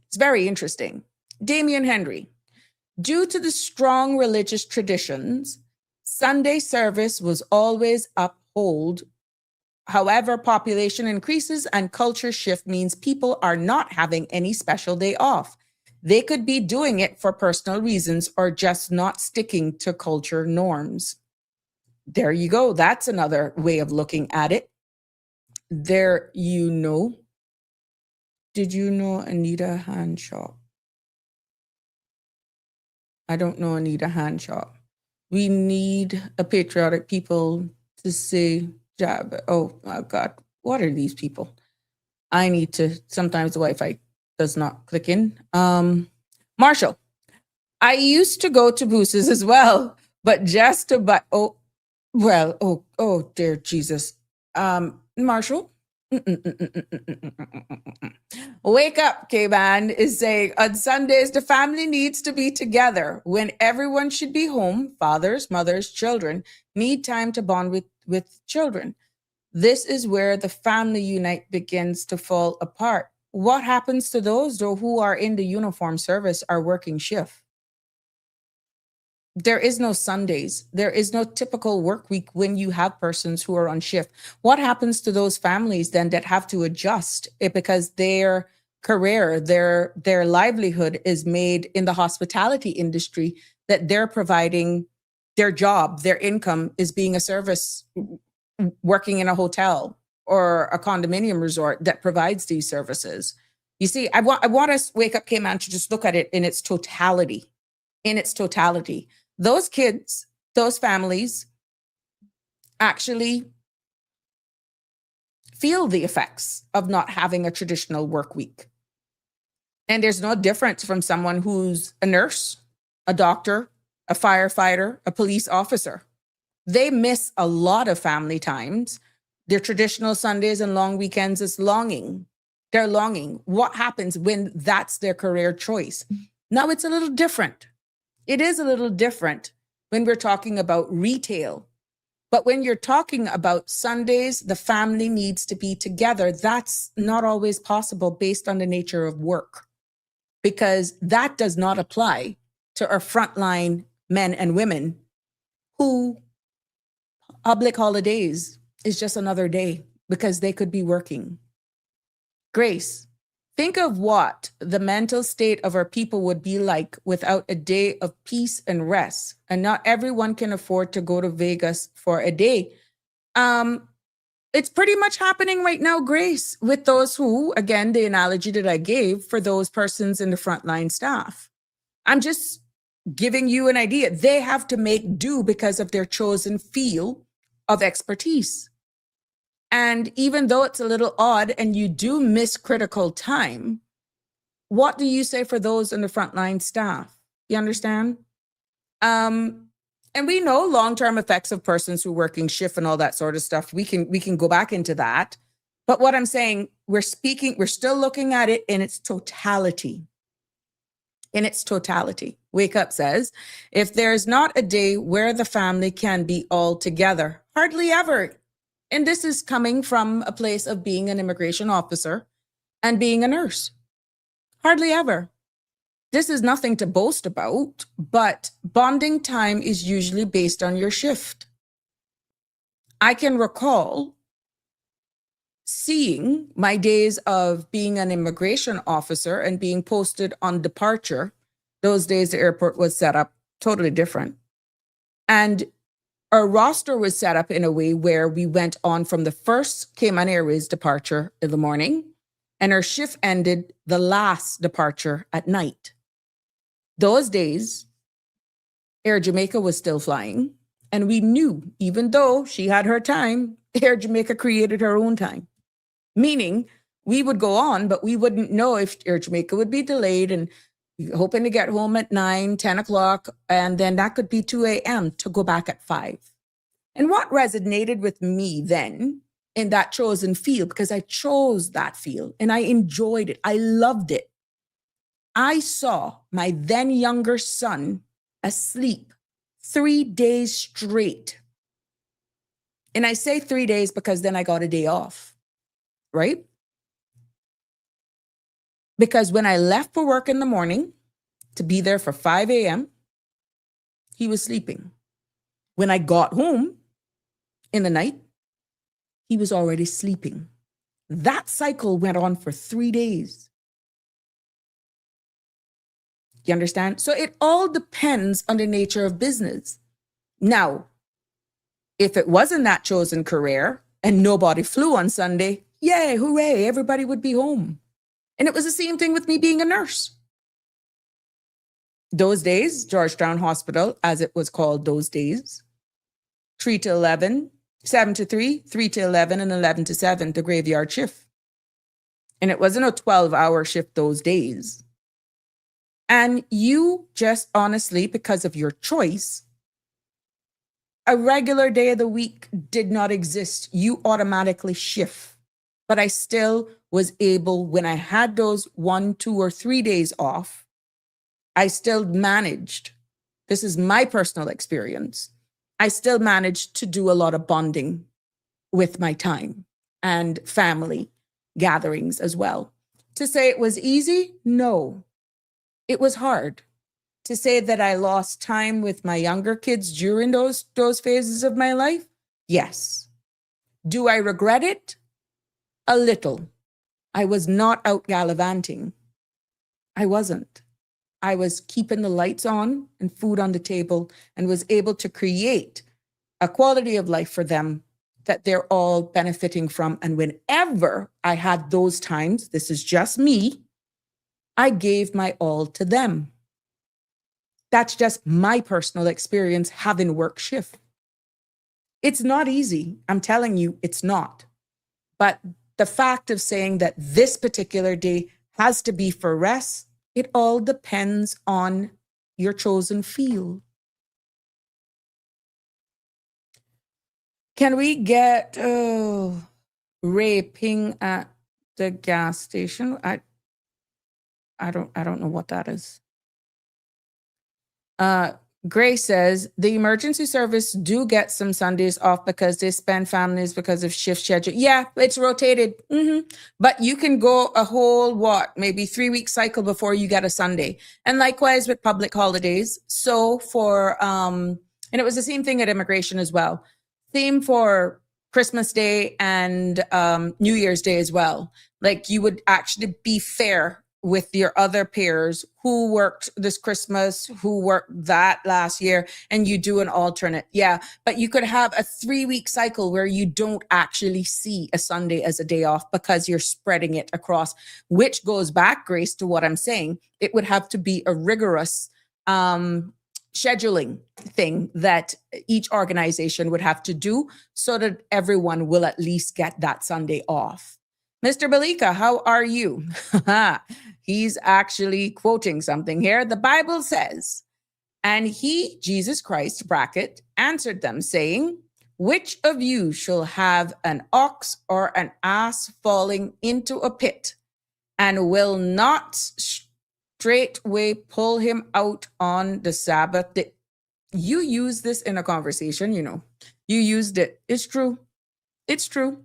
It's very interesting. Damian Henry. Due to the strong religious traditions, Sunday service was always upheld. However, population increases and culture shift means people are not having any special day off. They could be doing it for personal reasons or just not sticking to culture norms. There you go. That's another way of looking at it. There you know. Did you know Anita Hanshaw? I don't know Anita Hanshaw. We need a patriotic people to say, oh my God, what are these people? I need to, sometimes the Wi-Fi does not click in. Marshall, I used to go to Booses as well, but just to buy, oh dear Jesus. Marshall, wake up, Cayman is saying, on Sundays, the family needs to be together when everyone should be home. Fathers, mothers, children need time to bond with children. This is where the family unite begins to fall apart. What happens to those, though, who are in the uniform service, are working shift? There is no Sundays. There is no typical work week when you have persons who are on shift. What happens to those families then that have to adjust it because their career, their livelihood is made in the hospitality industry, that they're providing their job, their income is being a service, working in a hotel or a condominium resort that provides these services. You see, I want us, Wake Up Cayman, to just look at it in its totality. In its totality. Those kids, those families actually feel the effects of not having a traditional work week. And there's no difference from someone who's a nurse, a doctor, a firefighter, a police officer. They miss a lot of family times. Their traditional Sundays and long weekends is longing. They're longing. What happens when that's their career choice? Now it's a little different. It is a little different when we're talking about retail. But when you're talking about Sundays, the family needs to be together. That's not always possible based on the nature of work, because that does not apply to our frontline men and women who public holidays is just another day because they could be working. Grace, think of what the mental state of our people would be like without a day of peace and rest. And not everyone can afford to go to Vegas for a day. It's pretty much happening right now, Grace, with those who, again, the analogy that I gave for those persons in the frontline staff. I'm just giving you an idea. They have to make do because of their chosen field of expertise. And even though it's a little odd and you do miss critical time, what do you say for those in the frontline staff? You understand? And we know long-term effects of persons who are working shift and all that sort of stuff. We can go back into that. But what I'm saying, we're still looking at it in its totality. In its totality. Wake Up says, if there's not a day where the family can be all together, hardly ever. And this is coming from a place of being an immigration officer and being a nurse. Hardly ever. this is nothing to boast about, but bonding time is usually based on your shift. I can recall seeing my days of being an immigration officer and being posted on departure. Those days, the airport was set up totally different. And our roster was set up in a way where we went on from the first Cayman Airways departure in the morning, and our shift ended the last departure at night. Those days, Air Jamaica was still flying, and we knew, even though she had her time, Air Jamaica created her own time. Meaning, we would go on, but we wouldn't know if Air Jamaica would be delayed, and hoping to get home at 9, 10 o'clock, and then that could be 2 a.m. to go back at 5. And what resonated with me then in that chosen field, because I chose that field and I enjoyed it, I loved it. I saw my then younger son asleep 3 days straight. And I say 3 days because then I got a day off, right? Because when I left for work in the morning to be there for 5 a.m., he was sleeping. When I got home in the night, he was already sleeping. That cycle went on for 3 days. You understand? So it all depends on the nature of business. Now, if it wasn't that chosen career and nobody flew on Sunday, yay, hooray, everybody would be home. And it was the same thing with me being a nurse. Those days, Georgetown Hospital, as it was called those days, 3 to 11, 7 to 3, 3 to 11, and 11 to 7, the graveyard shift. And it wasn't a 12-hour shift those days. And you just honestly, because of your choice, a regular day of the week did not exist. You automatically shift. But I still was able, when I had those 1, 2, or 3 days off, I still managed. This is my personal experience. I still managed to do a lot of bonding with my time and family gatherings as well. To say it was easy? No. It was hard. To say that I lost time with my younger kids during those phases of my life? Yes. Do I regret it? A little. I was not out gallivanting. I wasn't. I was keeping the lights on and food on the table and was able to create a quality of life for them that they're all benefiting from. And whenever I had those times, this is just me, I gave my all to them. That's just my personal experience having work shift. It's not easy. I'm telling you, it's not. But the fact of saying that this particular day has to be for rest, it all depends on your chosen field. Can we get raping at the gas station? I don't know what that is. Gray says the emergency service do get some Sundays off because they spend families because of shift schedule. Yeah, it's rotated. But you can go a whole, maybe 3-week cycle before you get a Sunday. And likewise with public holidays. So for, and it was the same thing at immigration as well. Same for Christmas Day and New Year's Day as well. Like you would actually be fair with your other peers who worked this Christmas, who worked that last year, and you do an alternate. Yeah, but you could have a 3-week cycle where you don't actually see a Sunday as a day off because you're spreading it across, which goes back, Grace, to what I'm saying. It would have to be a rigorous scheduling thing that each organization would have to do so that everyone will at least get that Sunday off. Mr. Balika, how are you? He's actually quoting something here. The Bible says, and he, Jesus Christ, bracket, answered them saying, which of you shall have an ox or an ass falling into a pit and will not straightway pull him out on the Sabbath day? You use this in a conversation, you know. You used it. It's true. It's true.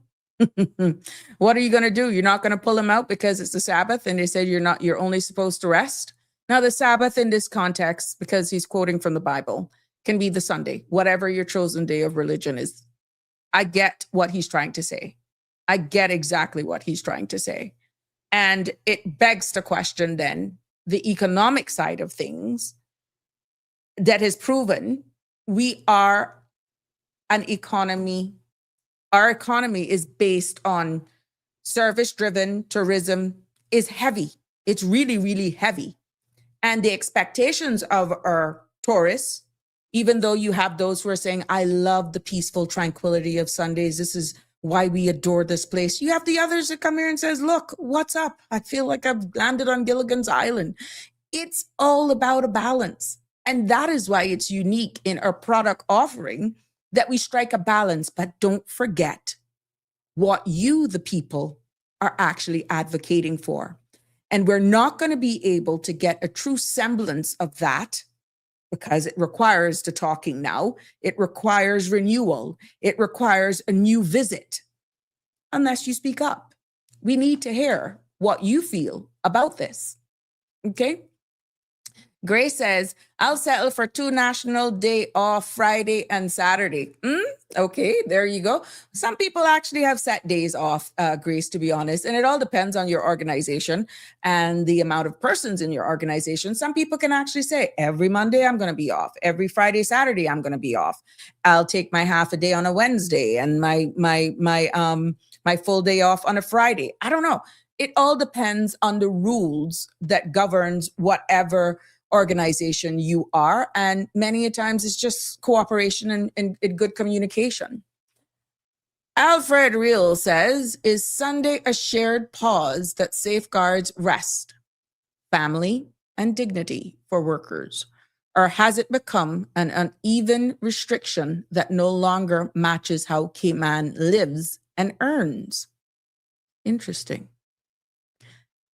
What are you going to do? You're not going to pull him out because it's the Sabbath and they said you're only supposed to rest. Now, the Sabbath in this context, because he's quoting from the Bible, can be the Sunday, whatever your chosen day of religion is. I get what he's trying to say. I get exactly what he's trying to say. And it begs the question then, the economic side of things that has proven we are an economy. Our economy is based on service-driven tourism is heavy. It's really, really heavy. And the expectations of our tourists, even though you have those who are saying, I love the peaceful tranquility of Sundays. This is why we adore this place. You have the others that come here and says, look, what's up? I feel like I've landed on Gilligan's Island. It's all about a balance. And that is why it's unique in our product offering that we strike a balance, but don't forget what you, the people, are actually advocating for. And we're not going to be able to get a true semblance of that because it requires the talking now. It requires renewal. It requires a new visit unless you speak up. We need to hear what you feel about this. Okay? Grace says, I'll settle for 2 national day off, Friday and Saturday. Okay, there you go. Some people actually have set days off, Grace, to be honest. And it all depends on your organization and the amount of persons in your organization. Some people can actually say, every Monday I'm going to be off. Every Friday, Saturday I'm going to be off. I'll take my half a day on a Wednesday and my full day off on a Friday. I don't know. It all depends on the rules that governs whatever organization you are. And many a times it's just cooperation and good communication. Alfred Real says, is Sunday a shared pause that safeguards rest, family, and dignity for workers? Or has it become an uneven restriction that no longer matches how Cayman lives and earns? Interesting.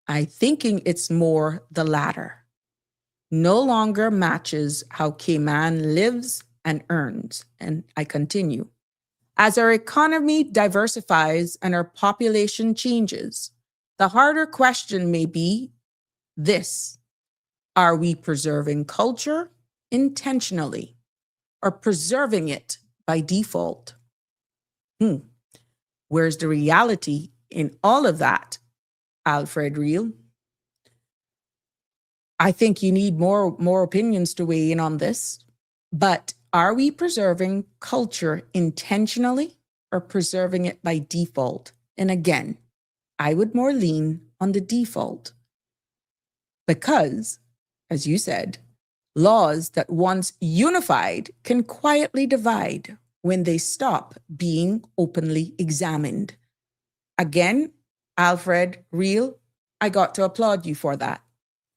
I'm thinking it's more the latter. No longer matches how Cayman lives and earns. And I continue. As our economy diversifies and our population changes, the harder question may be this: are we preserving culture intentionally or preserving it by default? Where's the reality in all of that, Alfred Real? I think you need more opinions to weigh in on this, but are we preserving culture intentionally or preserving it by default? And again, I would more lean on the default because, as you said, laws that once unified can quietly divide when they stop being openly examined. Again, Alfred Real, I got to applaud you for that.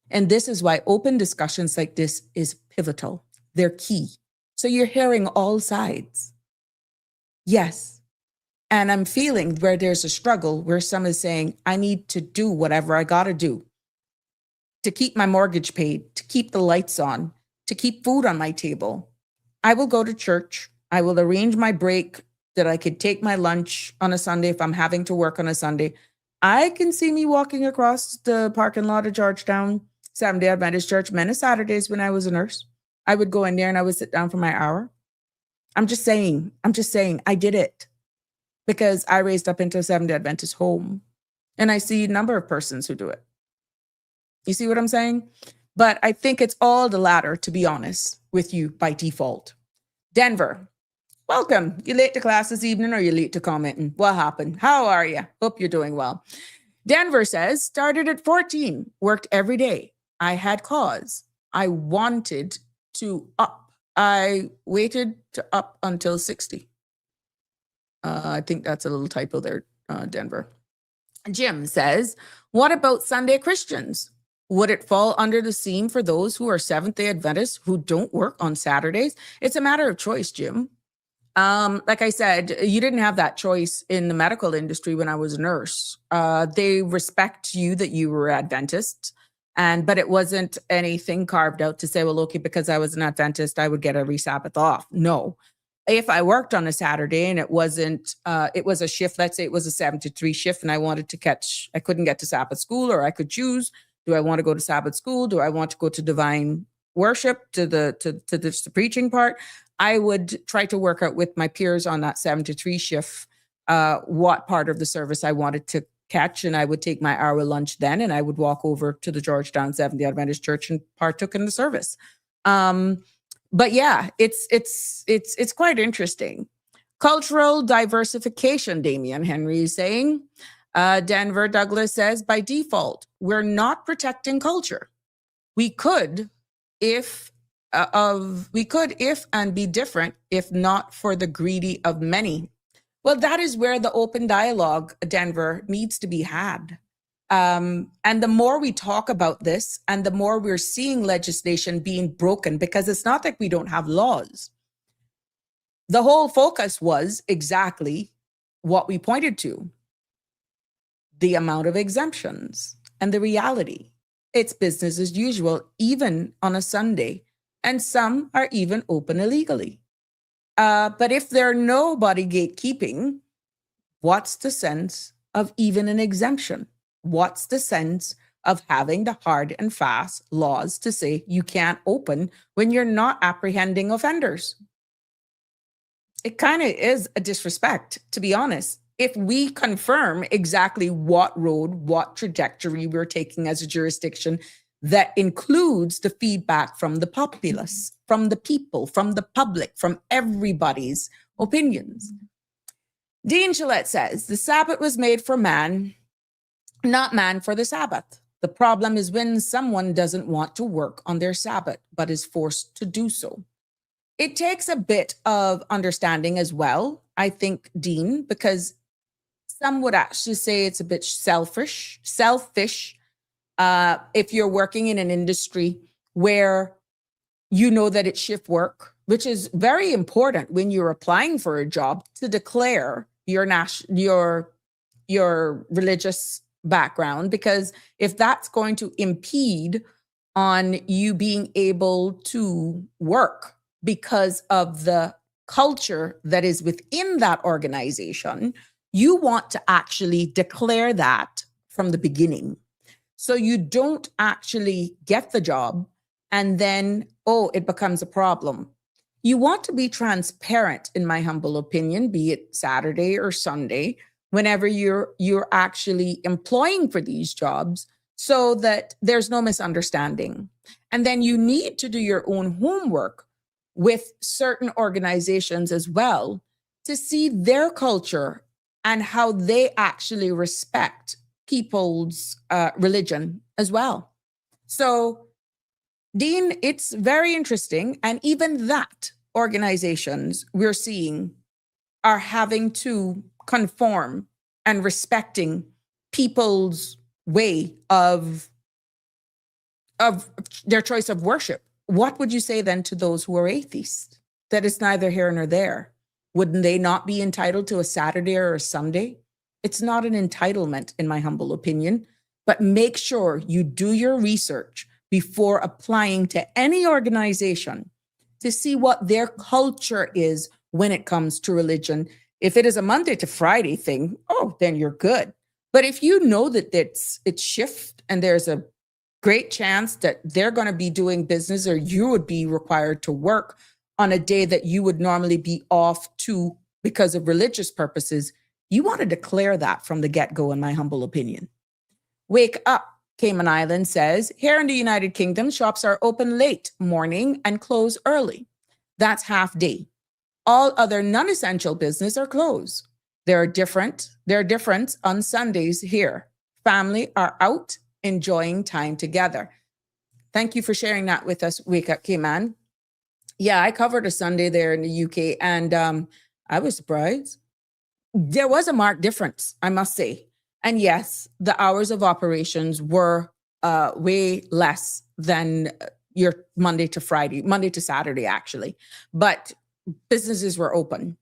And this is why open discussions like this is pivotal. They're key. So you're hearing all sides. Yes. And I'm feeling where there's a struggle where some is saying, I need to do whatever I got to do to keep my mortgage paid, to keep the lights on, to keep food on my table. I will go to church. I will arrange my break that I could take my lunch on a Sunday if I'm having to work on a Sunday. I can see me walking across the parking lot of Georgetown Seventh-day Adventist Church many Saturdays when I was a nurse. I would go in there and I would sit down for my hour. I'm just saying, I did it because I raised up into a Seventh-day Adventist home and I see a number of persons who do it. You see what I'm saying? But I think it's all the latter, to be honest with you, by default. Denver, welcome. You late to class this evening or you late to commenting? What happened? How are you? Hope you're doing well. Denver says, started at 14, worked every day. I had cause. I wanted to up. I waited to up until 60. I think that's a little typo there, Denver. Jim says, what about Sunday Christians? Would it fall under the seam for those who are Seventh-day Adventists who don't work on Saturdays? It's a matter of choice, Jim. Like I said, you didn't have that choice in the medical industry when I was a nurse. They respect you that you were Adventist, but it wasn't anything carved out to say, well, okay, because I was an Adventist, I would get every Sabbath off. No. If I worked on a Saturday and it was a shift, let's say it was a 7 to 3 shift and I couldn't get to Sabbath school or I could choose Do I want to go to Sabbath school? Do I want to go to divine worship, to the preaching part? I would try to work out with my peers on that 7 to 3 shift what part of the service I wanted to catch, and I would take my hour lunch then, and I would walk over to the Georgetown Seventh-day Adventist Church and partook in the service. But yeah, it's quite interesting. Cultural diversification, Damian Henry is saying. Denver Douglas says, by default, we're not protecting culture. We could if and be different if not for the greedy of many. Well, that is where the open dialogue, Denver, needs to be had. And the more we talk about this and the more we're seeing legislation being broken, because it's not like we don't have laws. The whole focus was exactly what we pointed to. The amount of exemptions and the reality. It's business as usual, even on a Sunday. And some are even open illegally. But if there are nobody gatekeeping, what's the sense of even an exemption? What's the sense of having the hard and fast laws to say you can't open when you're not apprehending offenders? It kind of is a disrespect, to be honest. If we confirm exactly what road, what trajectory we're taking as a jurisdiction that includes the feedback from the populace, from the people, from the public, from everybody's opinions. Dean Gillette says, the Sabbath was made for man, not man for the Sabbath. The problem is when someone doesn't want to work on their Sabbath, but is forced to do so. It takes a bit of understanding as well, I think, Dean, because some would actually say it's a bit selfish, if you're working in an industry where you know that it's shift work, which is very important when you're applying for a job to declare your religious background, because if that's going to impede on you being able to work because of the culture that is within that organization, you want to actually declare that from the beginning. So you don't actually get the job and then, it becomes a problem. You want to be transparent, in my humble opinion, be it Saturday or Sunday, whenever you're actually employing for these jobs, so that there's no misunderstanding. And then you need to do your own homework with certain organizations as well to see their culture and how they actually respect people's religion as well. So, Dean, it's very interesting. And even that organizations we're seeing are having to conform and respecting people's way of their choice of worship. What would you say then to those who are atheists? That it's neither here nor there. Wouldn't they not be entitled to a Saturday or a Sunday? It's not an entitlement, in my humble opinion, but make sure you do your research before applying to any organization to see what their culture is when it comes to religion. If it is a Monday to Friday thing, then you're good. But if you know that it's shift and there's a great chance that they're going to be doing business, or you would be required to work on a day that you would normally be off to because of religious purposes, you want to declare that from the get-go, in my humble opinion. Wake Up, Cayman Island says, here in the United Kingdom, shops are open late morning and close early. That's half day. All other non-essential business are closed. There are different on Sundays here. Family are out enjoying time together. Thank you for sharing that with us, Wake Up, Cayman. Yeah, I covered a Sunday there in the UK, and I was surprised. There was a marked difference, I must say. And yes, the hours of operations were way less than your Monday to Saturday, actually. But businesses were open.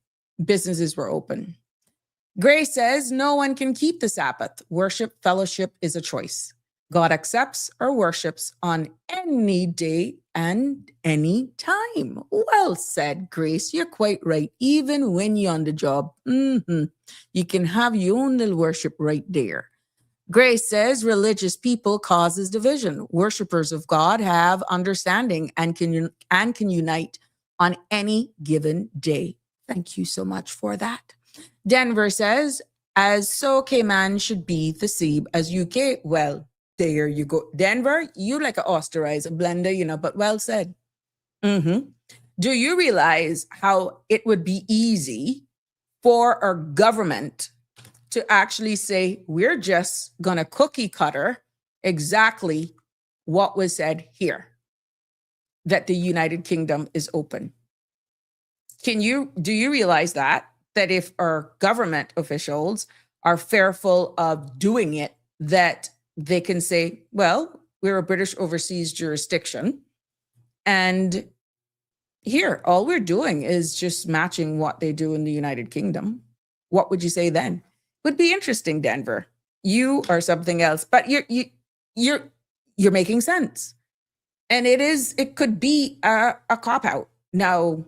Gray says, no one can keep the Sabbath. Worship, fellowship is a choice. God accepts or worships on any day and any time. Well said, Grace. You're quite right. Even when you're on the job, you can have your own little worship right there. Grace says religious people causes division. Worshippers of God have understanding and can unite on any given day. Thank you so much for that. Denver says, as so Cayman should be the same as UK. Well, there you go. Denver, you like a austerizer blender, but well said. Do you realize how it would be easy for our government to actually say, we're just going to cookie cutter exactly what was said here, that the United Kingdom is open? Do you realize that if our government officials are fearful of doing it, that they can say, well, we're a British overseas jurisdiction, and here, all we're doing is just matching what they do in the United Kingdom. What would you say then? Would be interesting, Denver. You are something else, but you're making sense. And it could be a cop-out. Now,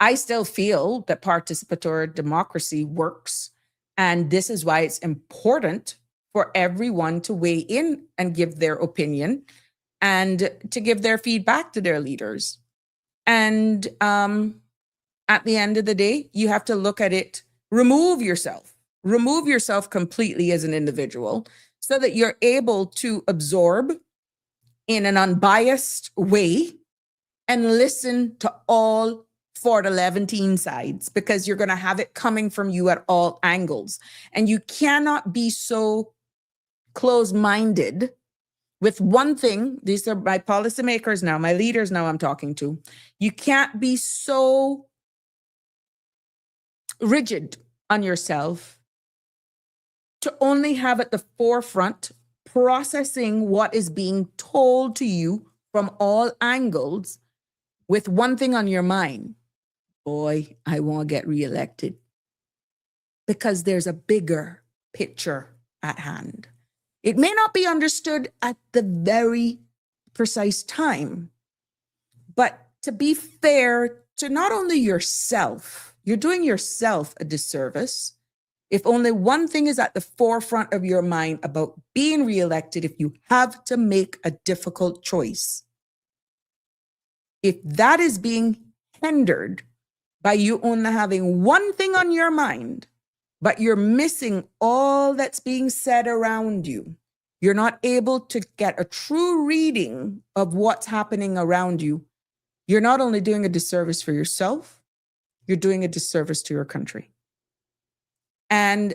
I still feel that participatory democracy works. And this is why it's important for everyone to weigh in and give their opinion and to give their feedback to their leaders. And at the end of the day, you have to look at it, remove yourself completely as an individual so that you're able to absorb in an unbiased way and listen to all 11 sides, because you're going to have it coming from you at all angles. And you cannot be so closed-minded with one thing. These are my policymakers now, my leaders now I'm talking to. You can't be so rigid on yourself to only have at the forefront processing what is being told to you from all angles with one thing on your mind. Boy, I want to get reelected. Because there's a bigger picture at hand. It may not be understood at the very precise time, but to be fair to not only yourself, you're doing yourself a disservice if only one thing is at the forefront of your mind about being reelected, if you have to make a difficult choice. If that is being hindered by you only having one thing on your mind, but you're missing all that's being said around you, you're not able to get a true reading of what's happening around you, you're not only doing a disservice for yourself, you're doing a disservice to your country. And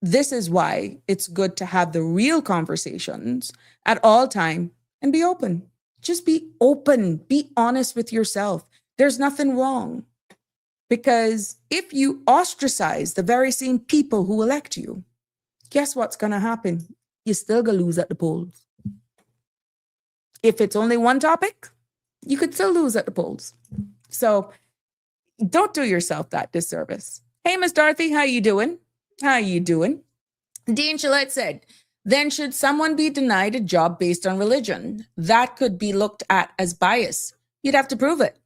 this is why it's good to have the real conversations at all time and be open. Just be open, be honest with yourself. There's nothing wrong. Because if you ostracize the very same people who elect you, guess what's going to happen? You're still going to lose at the polls. If it's only one topic, you could still lose at the polls. So don't do yourself that disservice. Hey, Miss Dorothy, how you doing? How you doing? Dean Gillette said, then should someone be denied a job based on religion? That could be looked at as bias. You'd have to prove it.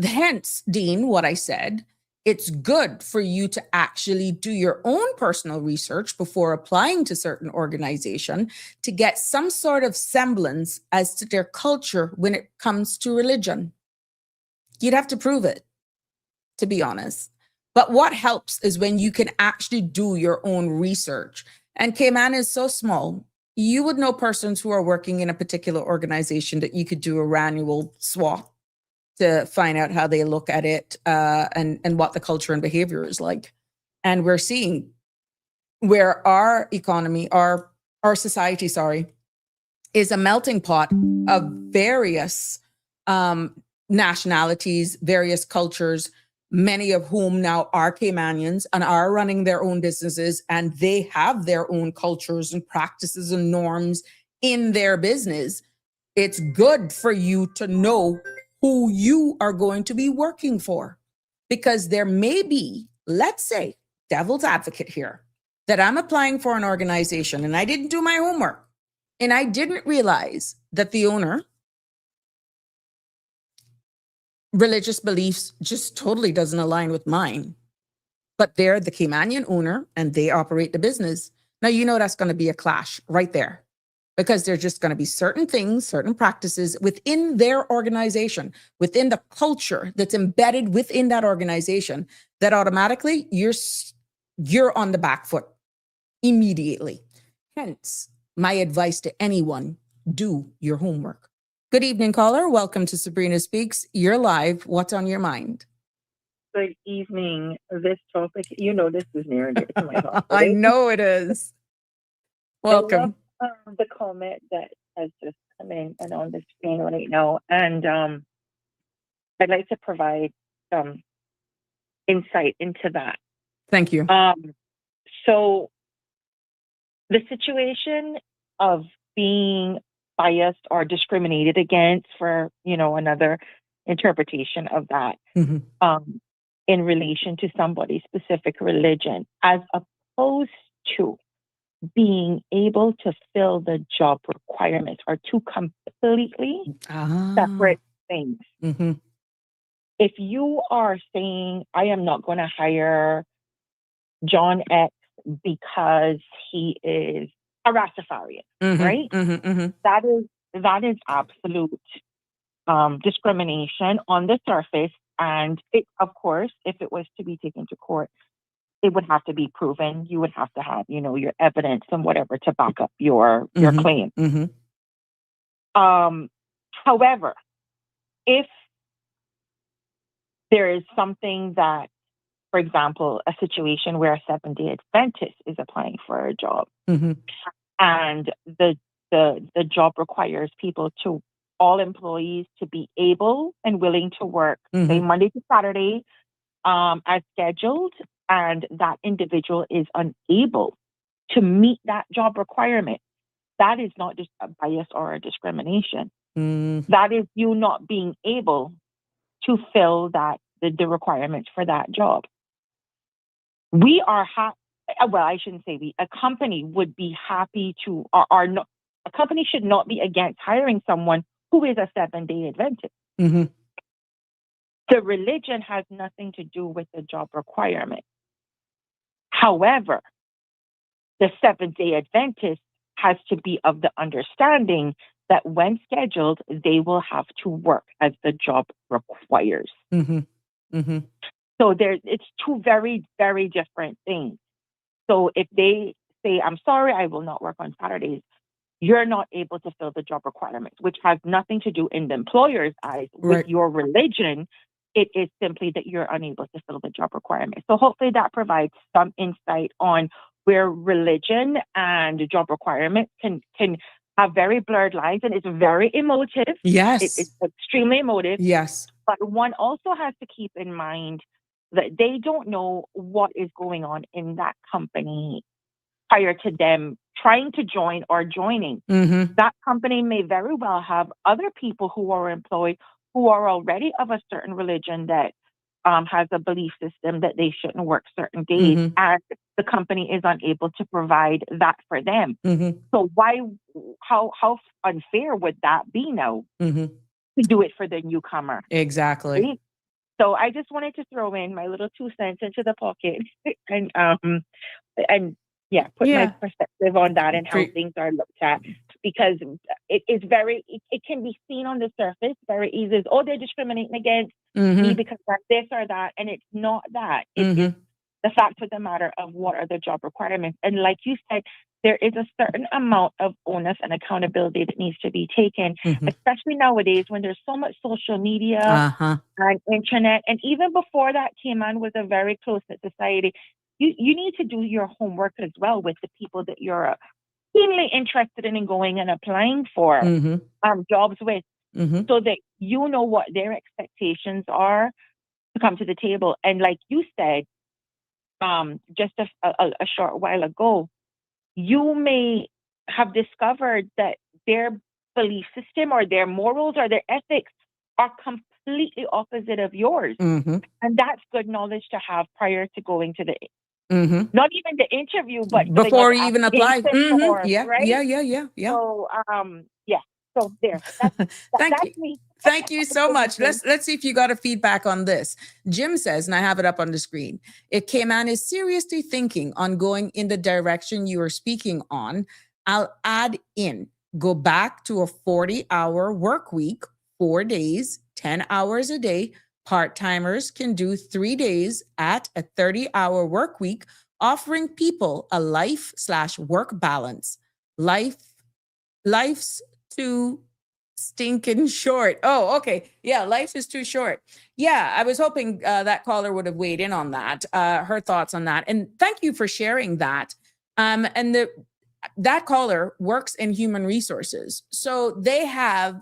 Hence, Dean, what I said, it's good for you to actually do your own personal research before applying to certain organization to get some sort of semblance as to their culture when it comes to religion. You'd have to prove it, to be honest. But what helps is when you can actually do your own research. And Cayman is so small, you would know persons who are working in a particular organization that you could do a annual SWOT to find out how they look at it and what the culture and behavior is like. And we're seeing where our economy, our society, is a melting pot of various nationalities, various cultures, many of whom now are Caymanians and are running their own businesses, and they have their own cultures and practices and norms in their business. It's good for you to know who you are going to be working for, because there may be, let's say, devil's advocate here, that I'm applying for an organization and I didn't do my homework and I didn't realize that the owner religious beliefs just totally doesn't align with mine, but they're the Caymanian owner and they operate the business. Now, you know that's going to be a clash right there, because there's just going to be certain things, certain practices within their organization, within the culture that's embedded within that organization, that automatically you're on the back foot immediately. Hence, my advice to anyone, do your homework. Good evening, caller. Welcome to Sabrina Speaks. You're live. What's on your mind? Good evening. This topic, this is near and dear to my heart. I know it is. Welcome. I love the comment that has just come in and on the screen right now. And I'd like to provide some insight into that. Thank you. So the situation of being biased or discriminated against, for, another interpretation of that, in relation to somebody's specific religion, as opposed to being able to fill the job requirements, are two completely separate things. If you are saying, I am not going to hire John X because he is a Rastafarian, right? That is absolute discrimination on the surface. And it, of course, if it was to be taken to court, it would have to be proven. You would have to have, your evidence and whatever to back up your claim. However, if there is something that, for example, a situation where a Seventh-day Adventist is applying for a job, and the job requires all employees to be able and willing to work, say, Monday to Saturday, as scheduled, and that individual is unable to meet that job requirement, that is not just a bias or a discrimination. That is you not being able to fill the requirements for that job. We are I shouldn't say we. A company would be happy to, or not. A company should not be against hiring someone who is a Seventh-day Adventist. The religion has nothing to do with the job requirement. However, the Seventh-day Adventist has to be of the understanding that when scheduled, they will have to work as the job requires. So it's two very, very different things. So if they say, I'm sorry, I will not work on Saturdays, you're not able to fill the job requirements, which has nothing to do in the employer's eyes with your religion. It is simply that you're unable to fill the job requirements. So hopefully that provides some insight on where religion and job requirements can have very blurred lines, and it's very emotive. Yes. It's extremely emotive. Yes. But one also has to keep in mind that they don't know what is going on in that company prior to them trying to join or joining. That company may very well have other people who are employed who are already of a certain religion that has a belief system that they shouldn't work certain days, and the company is unable to provide that for them. So how unfair would that be now to do it for the newcomer? Exactly. Right? So I just wanted to throw in my little 2 cents into the pocket and put my perspective on that and how things are looked at, because it can be seen on the surface very easy as, they're discriminating against me because I'm this or that, and it's not that. It's the fact of the matter of what are the job requirements. And like you said, there is a certain amount of onus and accountability that needs to be taken, especially nowadays when there's so much social media and internet. And even before that, Cayman was a very close-knit society. You need to do your homework as well with the people that you're keenly interested in going and applying for jobs with, so that you know what their expectations are to come to the table. And like you said, just a short while ago, you may have discovered that their belief system or their morals or their ethics are completely opposite of yours. And that's good knowledge to have prior to going to the not even the interview, but before you even apply. Right? Yeah. So So there, Thank that's you. me. Thank you so much. Let's see if you got a feedback on this. Jim says, and I have it up on the screen. If Cayman is seriously thinking on going in the direction you are speaking on, I'll add in, go back to a 40-hour work week, 4 days, 10 hours a day. Part-timers can do 3 days at a 30-hour work week, offering people a life/work balance. Life's too stinking short. Oh, okay. Yeah, life is too short. Yeah, I was hoping that caller would have weighed in on that, her thoughts on that. And thank you for sharing that. And that caller works in human resources. So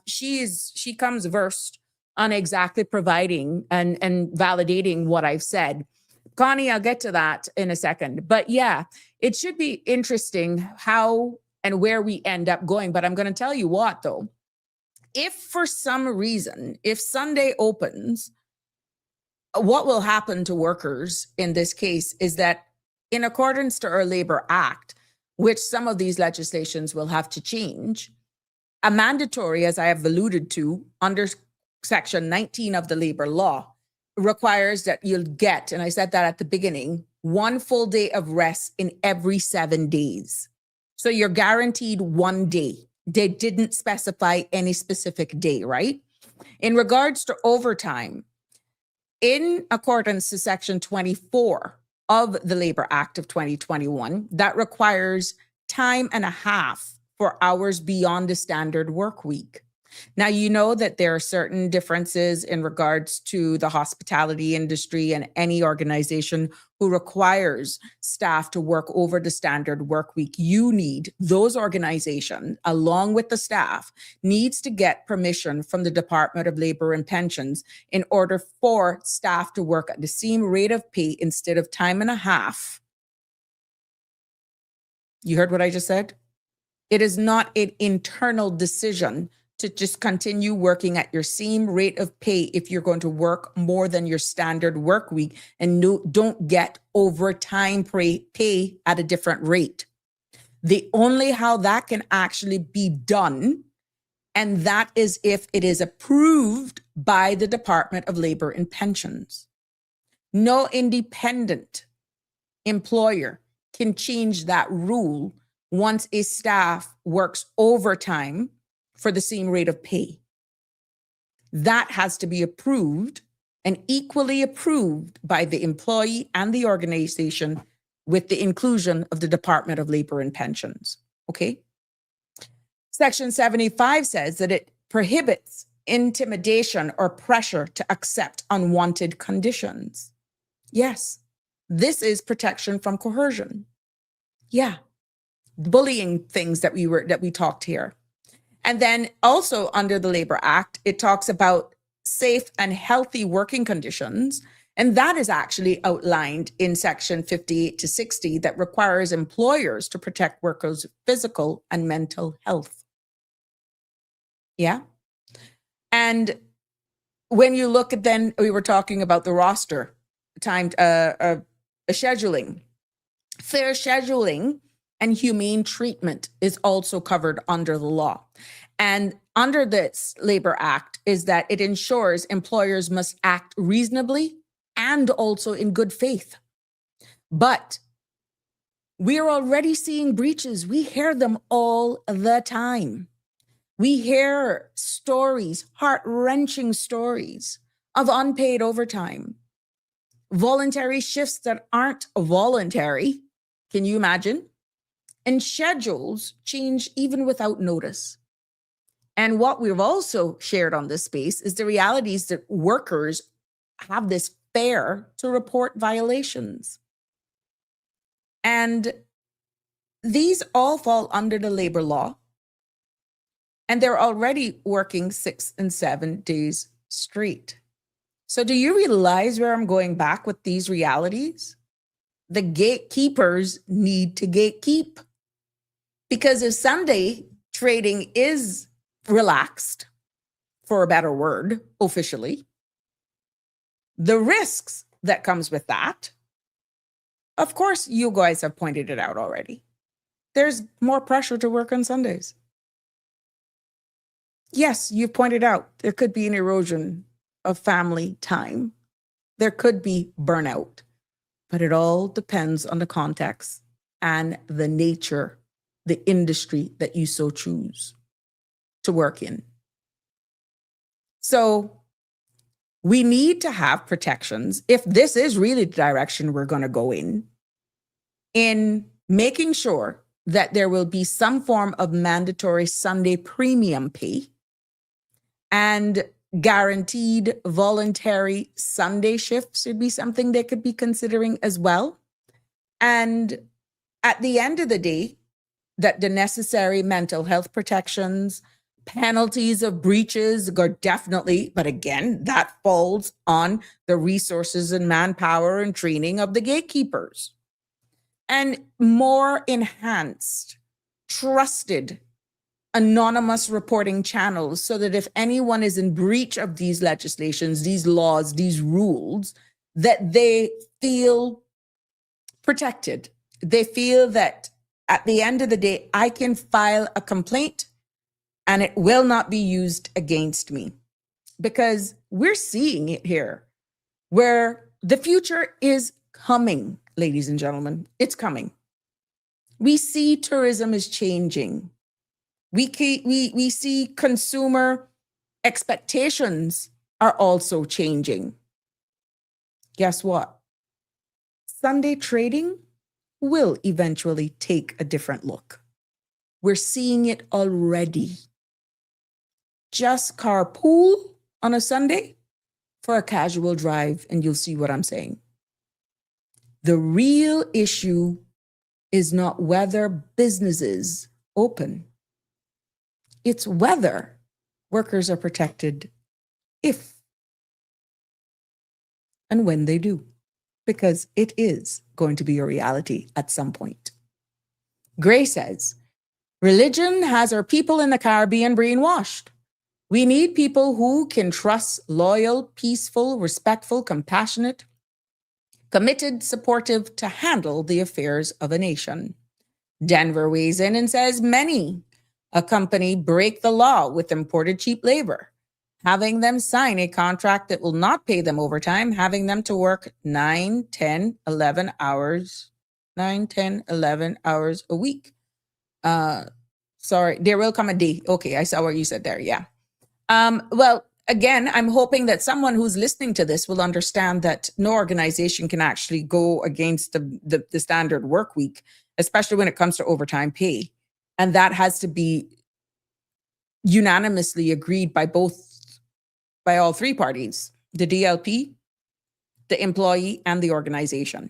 she comes versed on exactly providing and validating what I've said. Connie, I'll get to that in a second. But yeah, it should be interesting how and where we end up going. But I'm going to tell you what, though. If for some reason, if Sunday opens, what will happen to workers in this case is that in accordance to our Labor Act, which some of these legislations will have to change, a mandatory, as I have alluded to, under Section 19 of the labor law, requires that you'll get, and I said that at the beginning, 1 full day of rest in every 7 days. So you're guaranteed 1 day. They didn't specify any specific day, right? In regards to overtime, in accordance to Section 24 of the Labor Act of 2021, that requires time and a half for hours beyond the standard work week. Now, you know that there are certain differences in regards to the hospitality industry and any organization who requires staff to work over the standard work week. You need, those organizations, along with the staff, needs to get permission from the Department of Labor and Pensions in order for staff to work at the same rate of pay instead of time and a half. You heard what I just said? It is not an internal decision to just continue working at your same rate of pay if you're going to work more than your standard work week and don't get overtime pay at a different rate. The only how that can actually be done, and that is if it is approved by the Department of Labor and Pensions. No independent employer can change that rule once a staff works overtime for the same rate of pay. That has to be approved and equally approved by the employee and the organization with the inclusion of the Department of Labor and Pensions, okay? Section 75 says that it prohibits intimidation or pressure to accept unwanted conditions. Yes, this is protection from coercion. Yeah, bullying things that we talked here. And then also under the Labor Act, it talks about safe and healthy working conditions. And that is actually outlined in Section 58 to 60 that requires employers to protect workers' physical and mental health. Yeah. And when you look at then, we were talking about the roster, timed scheduling, fair scheduling and humane treatment is also covered under the law. And under this Labor Act is that it ensures employers must act reasonably and also in good faith. But we are already seeing breaches. We hear them all the time. We hear stories, heart-wrenching stories of unpaid overtime, voluntary shifts that aren't voluntary. Can you imagine? And schedules change even without notice. And what we've also shared on this space is the realities that workers have this fear to report violations. And these all fall under the labor law. And they're already working 6 and 7 days straight. So do you realize where I'm going back with these realities? The gatekeepers need to gatekeep. Because if Sunday trading is relaxed, for a better word, officially, the risks that comes with that, of course, you guys have pointed it out already. There's more pressure to work on Sundays. Yes, you pointed out there could be an erosion of family time. There could be burnout, but it all depends on the context and the nature, the industry that you so choose to work in. So we need to have protections if this is really the direction we're going to go in making sure that there will be some form of mandatory Sunday premium pay and guaranteed voluntary Sunday shifts should be something they could be considering as well. And at the end of the day, that the necessary mental health protections, penalties of breaches are definitely, but again, that falls on the resources and manpower and training of the gatekeepers. And more enhanced, trusted, anonymous reporting channels so that if anyone is in breach of these legislations, these laws, these rules, that they feel protected. They feel that at the end of the day, I can file a complaint and it will not be used against me. Because we're seeing it here where the future is coming, ladies and gentlemen. It's coming. We see tourism is changing. We see consumer expectations are also changing. Guess what? Sunday trading will eventually take a different look. We're seeing it already. Just carpool on a Sunday for a casual drive, and you'll see what I'm saying. The real issue is not whether businesses open. It's whether workers are protected if and when they do, because it is going to be a reality at some point. Gray says, religion has our people in the Caribbean brainwashed. We need people who can trust, loyal, peaceful, respectful, compassionate, committed, supportive to handle the affairs of a nation. Denver weighs in and says, many a company break the law with imported cheap labor, having them sign a contract that will not pay them overtime, having them to work 9, 10, 11 hours a week. Sorry, there will come a day. Okay, I saw what you said there. Yeah. Well, again, I'm hoping that someone who's listening to this will understand that no organization can actually go against the standard work week, especially when it comes to overtime pay. And that has to be unanimously agreed by all three parties, the DLP, the employee, and the organization.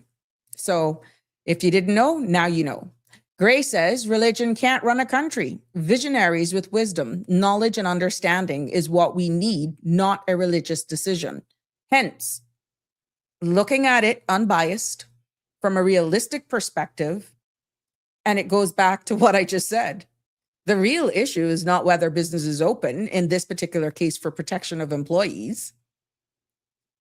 So if you didn't know, now you know. Gray says, religion can't run a country. Visionaries with wisdom, knowledge, and understanding is what we need, not a religious decision. Hence, looking at it unbiased from a realistic perspective, and it goes back to what I just said. The real issue is not whether business is open, in this particular case for protection of employees.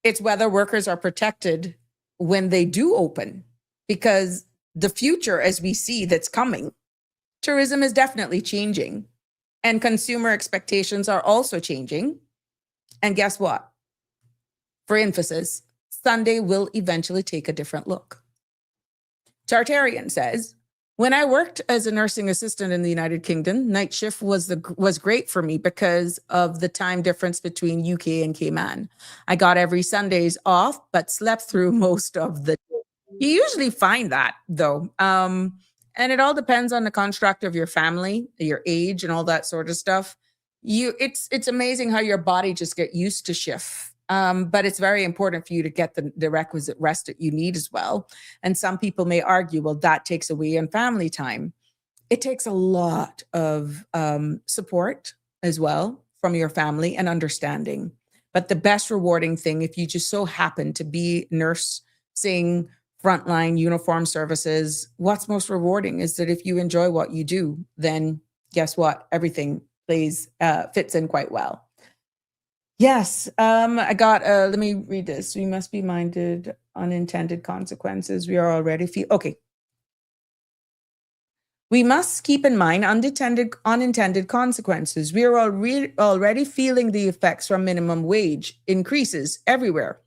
It's whether workers are protected when they do open, because the future, as we see that's coming, tourism is definitely changing and consumer expectations are also changing. And guess what? For emphasis, Sunday will eventually take a different look. Tartarian says, when I worked as a nursing assistant in the United Kingdom, night shift was great for me because of the time difference between UK and Cayman. I got every Sundays off, but slept through most of the day. You usually find that, though. And it all depends on the construct of your family, your age, and all that sort of stuff. It's amazing how your body just get used to shift. But it's very important for you to get the requisite rest that you need as well. And some people may argue, well, that takes away on family time. It takes a lot of support as well from your family and understanding. But the best rewarding thing, if you just so happen to be nursing, frontline uniform services, what's most rewarding is that if you enjoy what you do, then guess what? Everything fits in quite well. Yes, I got, let me read this. We must be minded unintended consequences. We are already okay. We must keep in mind unintended consequences. We are already feeling the effects from minimum wage increases everywhere.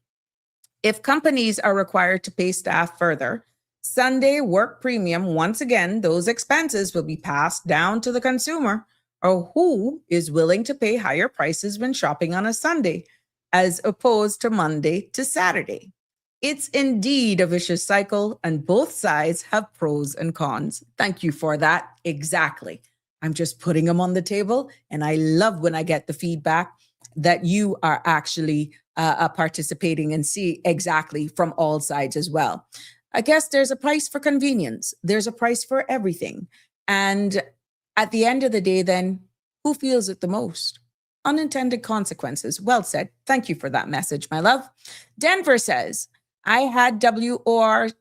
If companies are required to pay staff further, Sunday work premium, once again, those expenses will be passed down to the consumer, or who is willing to pay higher prices when shopping on a Sunday, as opposed to Monday to Saturday. It's indeed a vicious cycle, and both sides have pros and cons. Thank you for that. Exactly. I'm just putting them on the table, and I love when I get the feedback that you are actually participating and see exactly from all sides as well. I guess there's a price for convenience. There's a price for everything. And at the end of the day, then, who feels it the most? Unintended consequences. Well said. Thank you for that message, my love. Denver says, I had WORC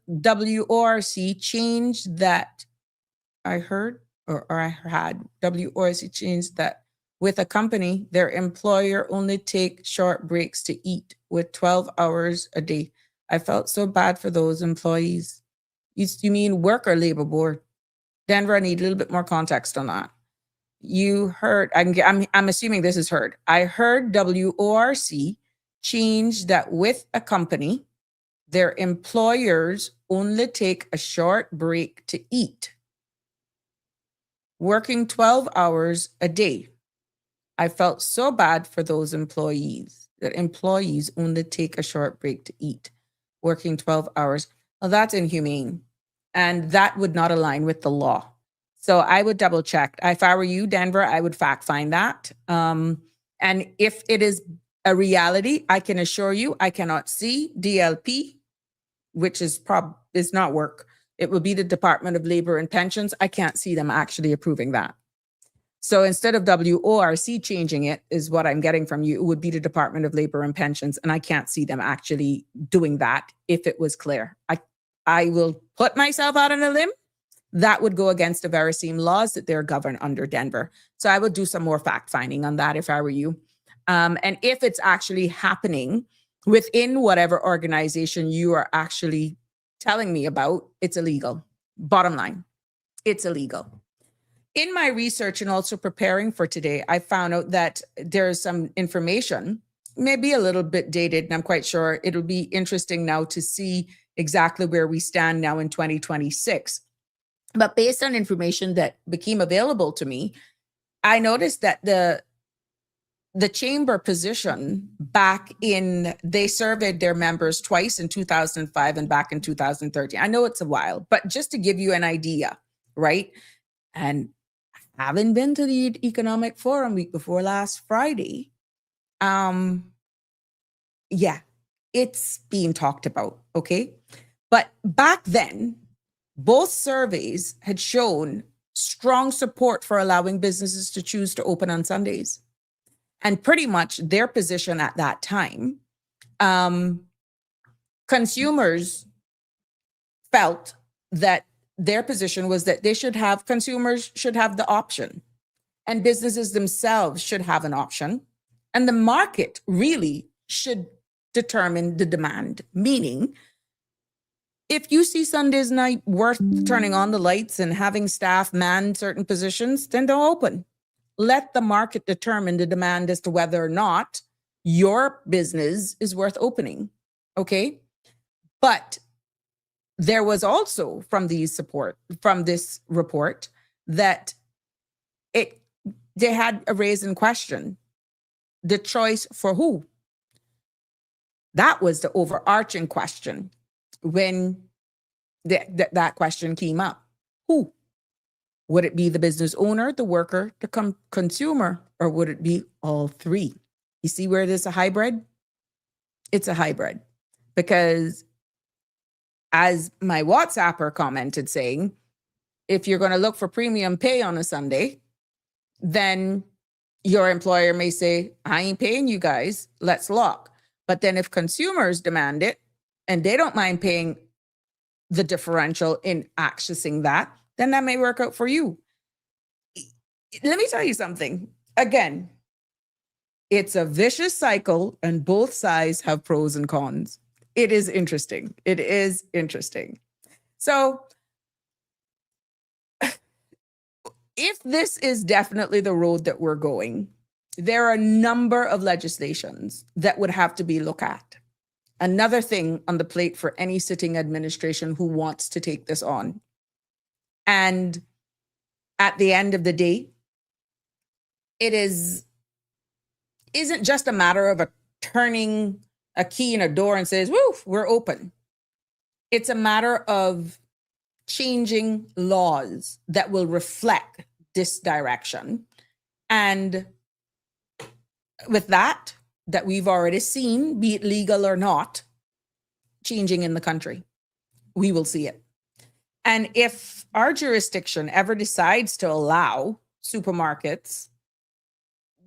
change that I heard, or I had WORC change that with a company, their employer only take short breaks to eat with 12 hours a day. I felt so bad for those employees. You mean work or labor board? Denver, I need a little bit more context on that. You heard, I'm assuming this is heard. I heard WORC change that with a company, their employers only take a short break to eat, working 12 hours a day. I felt so bad for those employees, that employees only take a short break to eat, working 12 hours. Well, that's inhumane. And that would not align with the law. So I would double check. If I were you, Denver, I would fact find that. And if it is a reality, I can assure you, I cannot see DLP, which is not work. It will be the Department of Labor and Pensions. I can't see them actually approving that. So instead of WORC changing it, is what I'm getting from you, it would be the Department of Labor and Pensions. And I can't see them actually doing that if it was clear. I will put myself out on a limb. That would go against the very same laws that they're governed under, Denver. So I would do some more fact finding on that if I were you. And if it's actually happening within whatever organization you are actually telling me about, it's illegal. Bottom line, it's illegal. In my research and also preparing for today, I found out that there's some information, maybe a little bit dated, and I'm quite sure it'll be interesting now to see exactly where we stand now in 2026. But based on information that became available to me, I noticed that the chamber position they surveyed their members twice in 2005 and back in 2013. I know it's a while, but just to give you an idea, right? And I haven't been to the Economic Forum week before last Friday. Yeah, it's being talked about, okay? But back then, both surveys had shown strong support for allowing businesses to choose to open on Sundays. And pretty much their position at that time, consumers felt that their position was that consumers should have the option, and businesses themselves should have an option. And the market really should determine the demand, meaning if you see Sunday's night worth turning on the lights and having staff man certain positions, then don't open. Let the market determine the demand as to whether or not your business is worth opening, okay? But there was also from this report that they had a raise in question, the choice for who? That was the overarching question when that question came up. Who? Would it be the business owner, the worker, the consumer, or would it be all three? You see where there's a hybrid? It's a hybrid. Because as my WhatsApper commented saying, if you're going to look for premium pay on a Sunday, then your employer may say, I ain't paying you guys, let's lock. But then if consumers demand it, and they don't mind paying the differential in accessing that, then that may work out for you. Let me tell you something. Again, it's a vicious cycle and both sides have pros and cons. It is interesting. It is interesting. So if this is definitely the road that we're going, there are a number of legislations that would have to be looked at. Another thing on the plate for any sitting administration who wants to take this on. And at the end of the day, it isn't just a matter of turning a key in a door and says, woo, we're open. It's a matter of changing laws that will reflect this direction. And with that we've already seen, be it legal or not, changing in the country, we will see it. And if our jurisdiction ever decides to allow supermarkets,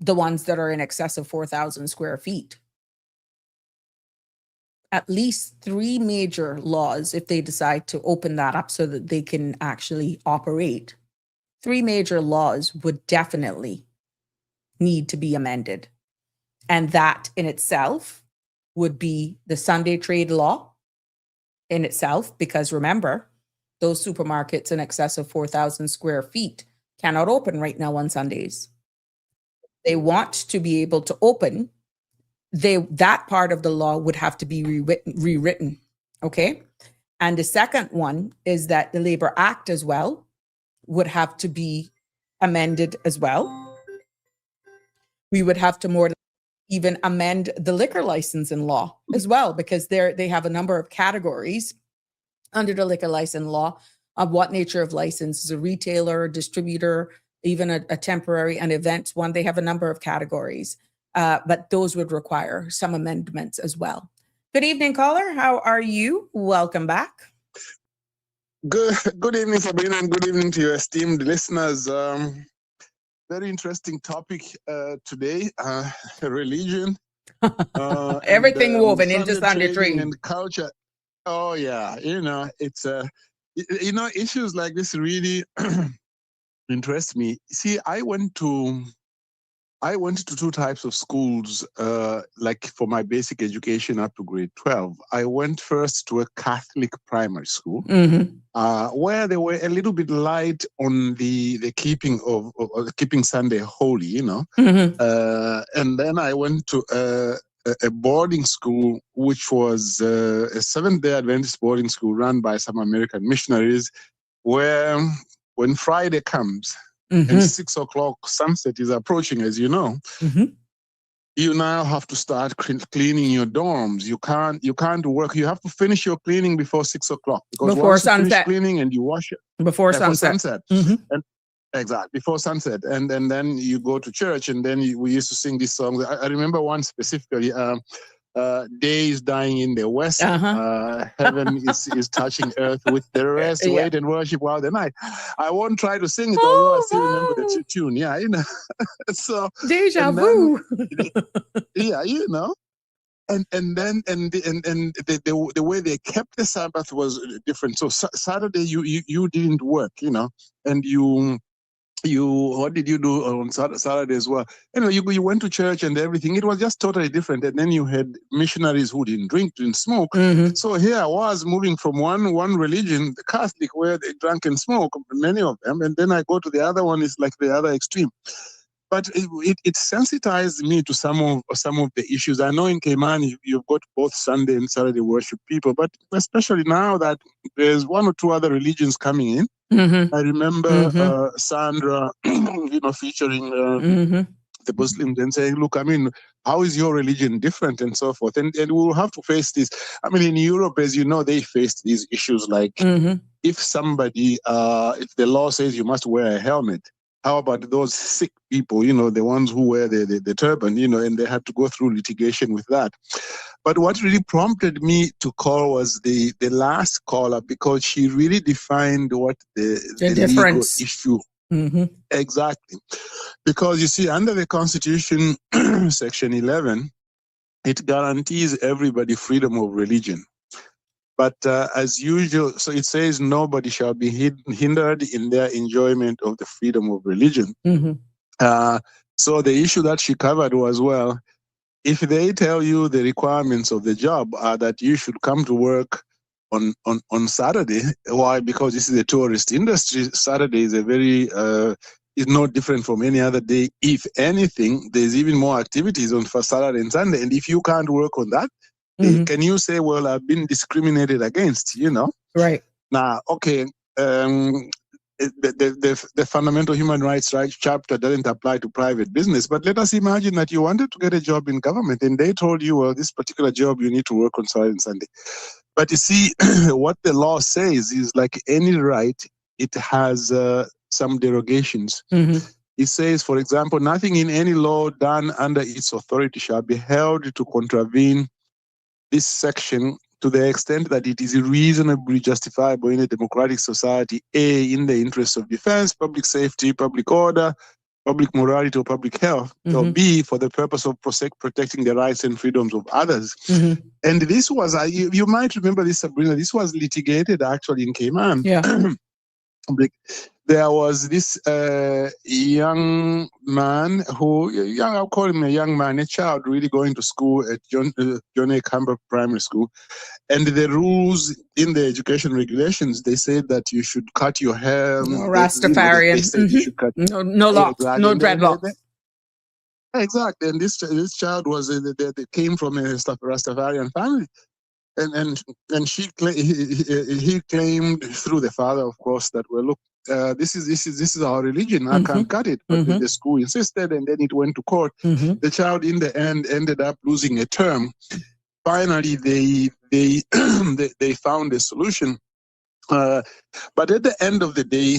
the ones that are in excess of 4,000 square feet, at least 3 major laws, if they decide to open that up so that they can actually operate, 3 major laws would definitely need to be amended. And that in itself would be the Sunday trade law in itself, because remember, those supermarkets in excess of 4,000 square feet cannot open right now on Sundays. They want to be able to open. That part of the law would have to be rewritten. Okay. And the second one is that the Labor Act as well would have to be amended as well. We would have to even amend the liquor licensing law as well, because they have a number of categories under the liquor license law of what nature of license is a retailer, distributor, even a temporary and events one. They have a number of categories, but those would require some amendments as well. Good evening, caller. How are you? Welcome back. Good evening, Sabrina, and good evening to your esteemed listeners. Very interesting topic today, religion. Everything woven into Sunday trading and culture. Oh yeah, it's issues like this really interest me. See, I went to 2 types of schools, like for my basic education up to grade 12. I went first to a Catholic primary school, where they were a little bit light on the keeping of keeping Sunday holy, and then I went to a boarding school, which was a Seventh-day Adventist boarding school run by some American missionaries, where when Friday comes, and 6 o'clock sunset is approaching, as you know, you now have to start cleaning your dorms. You can't work. You have to finish your cleaning before 6 o'clock, because before once you sunset, finish cleaning and you wash it before sunset. And exactly before sunset, and then you go to church, and then we used to sing these songs. I remember one specifically. Day is dying in the west. Heaven is touching earth with the rest. Wait and worship while the night. I won't try to sing it, although I still remember the tune. Yeah, So deja vu. Yeah, And then the way they kept the Sabbath was different. So Saturday you didn't work, and you what did you do on Saturday as well? You went to church and everything. It was just totally different. And then you had missionaries who didn't drink, didn't smoke. So here I was moving from one religion, the Catholic, where they drank and smoked, many of them, and then I go to the other one, is like the other extreme. But it sensitized me to some of the issues. I know in Cayman you've got both Sunday and Saturday worship people, but especially now that there's 1 or 2 other religions coming in. I remember Sandra, featuring the Muslims and saying, "Look, how is your religion different?" and so forth. And we'll have to face this. In Europe, as you know, they face these issues like if somebody, if the law says you must wear a helmet, how about those sick people, the ones who wear the turban, and they had to go through litigation with that. But what really prompted me to call was the last caller, because she really defined what the difference legal issue. Exactly. Because you see, under the Constitution, Section 11, it guarantees everybody freedom of religion. But as usual, so it says nobody shall be hindered in their enjoyment of the freedom of religion. So the issue that she covered was, well, if they tell you the requirements of the job are that you should come to work on Saturday, why? Because this is a tourist industry. Saturday is a very is no different from any other day. If anything, there's even more activities on for Saturday and Sunday. And if you can't work on that, can you say, well, I've been discriminated against, Right. Now, okay, the fundamental human rights chapter doesn't apply to private business, but let us imagine that you wanted to get a job in government and they told you, well, this particular job, you need to work on Saturday and Sunday. But you see, what the law says is like any right, it has some derogations. It says, for example, nothing in any law done under its authority shall be held to contravene this section to the extent that it is reasonably justifiable in a democratic society, A, in the interests of defense, public safety, public order, public morality, or public health, or B, for the purpose of protecting the rights and freedoms of others. And this was, you might remember this, Sabrina, this was litigated actually in Cayman. Yeah. There was this young man who, I'll call him a young man, a child really going to school at John A. Campbell Primary School. And the rules in the education regulations, they said that you should cut your hair. No, Rastafarian. They said you should cut no locks, no dreadlocks. Exactly. And this child was, they came from a Rastafarian family. And he claimed through the father, of course, that, well, look, this is our religion. I can't cut it. But the school insisted, and then it went to court. The child, in the end, ended up losing a term. Finally, they found a solution. But at the end of the day,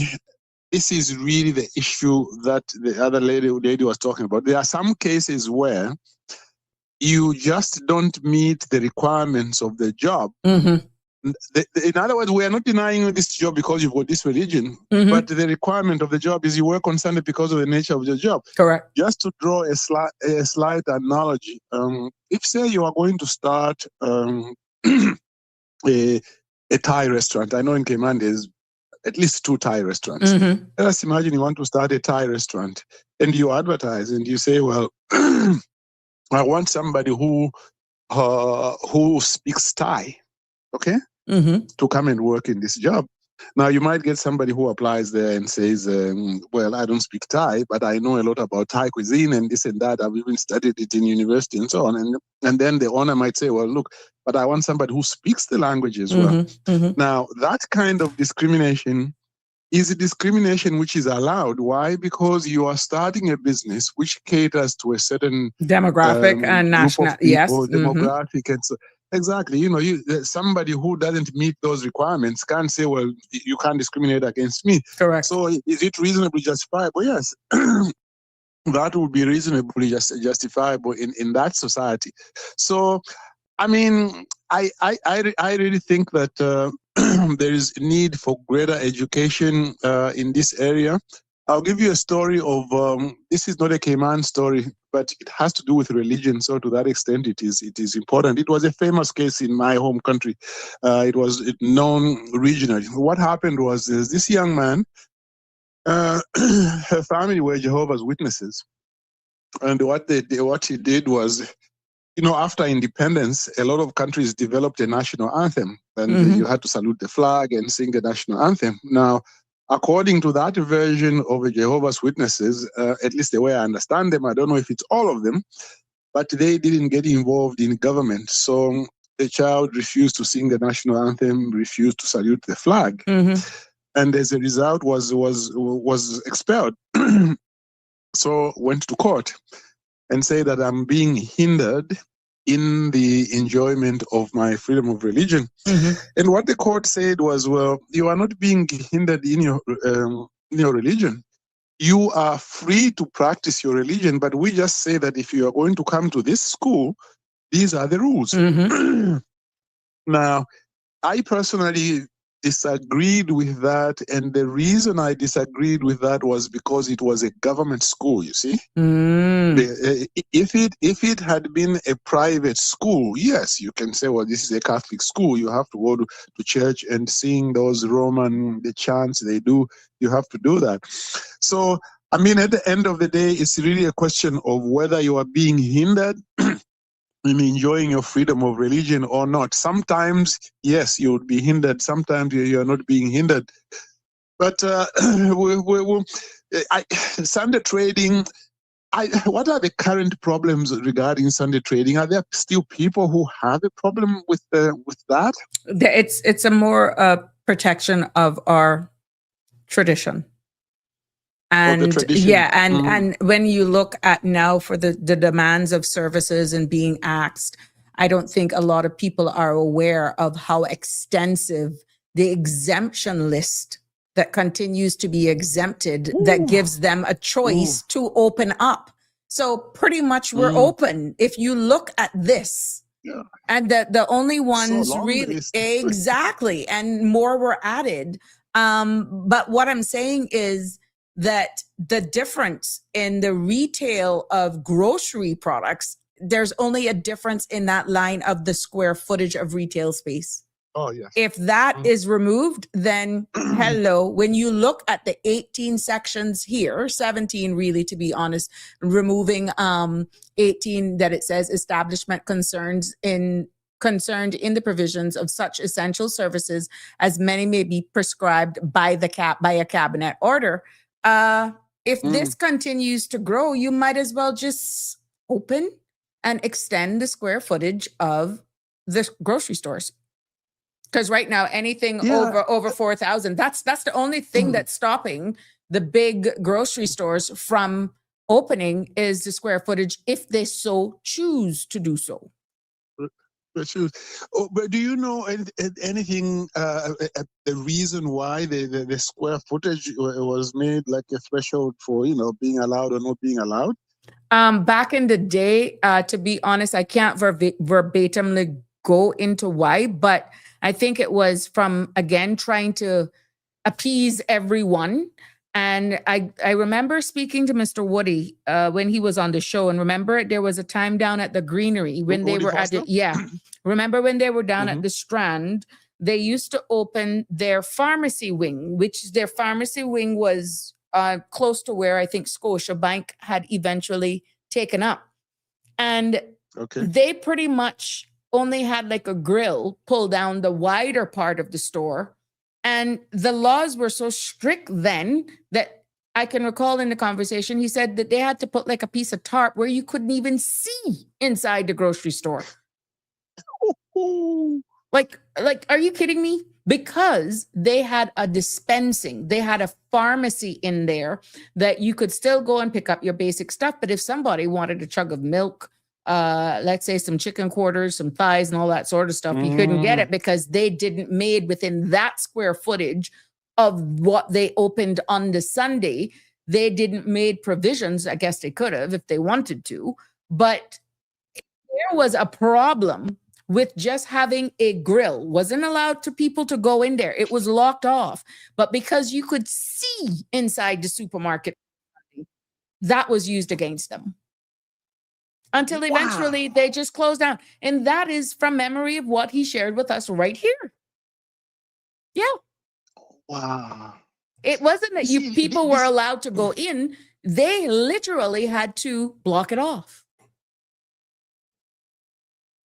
this is really the issue that the other lady was talking about. There are some cases where you just don't meet the requirements of the job. In other words, we are not denying you this job because you've got this religion, but the requirement of the job is you work on Sunday because of the nature of your job. Correct. Just to draw a slight analogy, if, say, you are going to start a Thai restaurant. I know in Cayman there's at least 2 Thai restaurants. Let us imagine you want to start a Thai restaurant, and you advertise and you say, well, I want somebody who speaks Thai, okay, to come and work in this job. Now, you might get somebody who applies there and says, well, I don't speak Thai, but I know a lot about Thai cuisine and this and that. I've even studied it in university and so on. And then the owner might say, well, look, but I want somebody who speaks the language as well. Now, that kind of discrimination is a discrimination which is allowed. Why? Because you are starting a business which caters to a certain demographic and national, yes, demographic, and so exactly. Somebody who doesn't meet those requirements can't say, well, you can't discriminate against me. Correct. So, is it reasonably justifiable? Yes, that would be reasonably justifiable in that society. So, I mean, I really think that there is a need for greater education in this area. I'll give you a story of, this is not a Cayman story, but it has to do with religion. So to that extent, it is important. It was a famous case in my home country. It was known regionally. What happened was this young man, her family were Jehovah's Witnesses. And what he did was, after independence, a lot of countries developed a national anthem, and you had to salute the flag and sing the national anthem. Now, according to that version of the Jehovah's Witnesses, at least the way I understand them, I don't know if it's all of them, but they didn't get involved in government. So the child refused to sing the national anthem, refused to salute the flag, and as a result was expelled. So went to court and say that I'm being hindered in the enjoyment of my freedom of religion. And what the court said was, well, you are not being hindered in your religion. You are free to practice your religion, but we just say that if you are going to come to this school, these are the rules. Now, I personally disagreed with that, and the reason I disagreed with that was because it was a government school, you see. If it had been a private school, yes, you can say, well, this is a Catholic school, you have to go to church and sing those the chants they do, you have to do that. So, I mean, at the end of the day, it's really a question of whether you are being hindered in enjoying your freedom of religion or not. Sometimes, yes, you would be hindered. Sometimes you are not being hindered. But Sunday trading. What are the current problems regarding Sunday trading? Are there still people who have a problem with that? It's a more protection of our tradition. And and when you look at now for the demands of services and being asked, I don't think a lot of people are aware of how extensive the exemption list that continues to be exempted that gives them a choice to open up. So pretty much we're open. If you look at this, and the only ones really exactly, and more were added. But what I'm saying is that the difference in the retail of grocery products, there's only a difference in that line of the square footage of retail space. Oh, yes. If that is removed, then hello, when you look at the 18 sections here, 17 really, to be honest, removing 18 that it says establishment concerned in the provisions of such essential services as many may be prescribed by a cabinet order. If this continues to grow, you might as well just open and extend the square footage of the grocery stores. Because right now, anything over 4,000, that's the only thing that's stopping the big grocery stores from opening is the square footage, if they so choose to do so. But do you know anything, the reason why the square footage was made like a threshold for, being allowed or not being allowed? Back in the day, to be honest, I can't verbatimly go into why, but I think it was from, again, trying to appease everyone. And I remember speaking to Mr. Woody when he was on the show. And remember, there was a time down at the Greenery when they were at it. Yeah. Remember when they were down at the Strand, they used to open their pharmacy wing, which their pharmacy wing was close to where I think Scotiabank had eventually taken up. And they pretty much only had like a grill pull down the wider part of the store. And the laws were so strict then that I can recall in the conversation, he said that they had to put like a piece of tarp where you couldn't even see inside the grocery store. Like, are you kidding me? Because they had a dispensing, they had a pharmacy in there that you could still go and pick up your basic stuff. But if somebody wanted a jug of milk, let's say some chicken quarters, some thighs and all that sort of stuff, you couldn't get it because they didn't made within that square footage of what they opened on the Sunday. They didn't made provisions. I guess they could have if they wanted to, but there was a problem with just having a grill. Wasn't allowed to people to go in there. It was locked off. But because you could see inside the supermarket, that was used against them. Until eventually they just closed down. And that is from memory of what he shared with us right here. Yeah. Wow. It wasn't that people were allowed to go in. They literally had to block it off.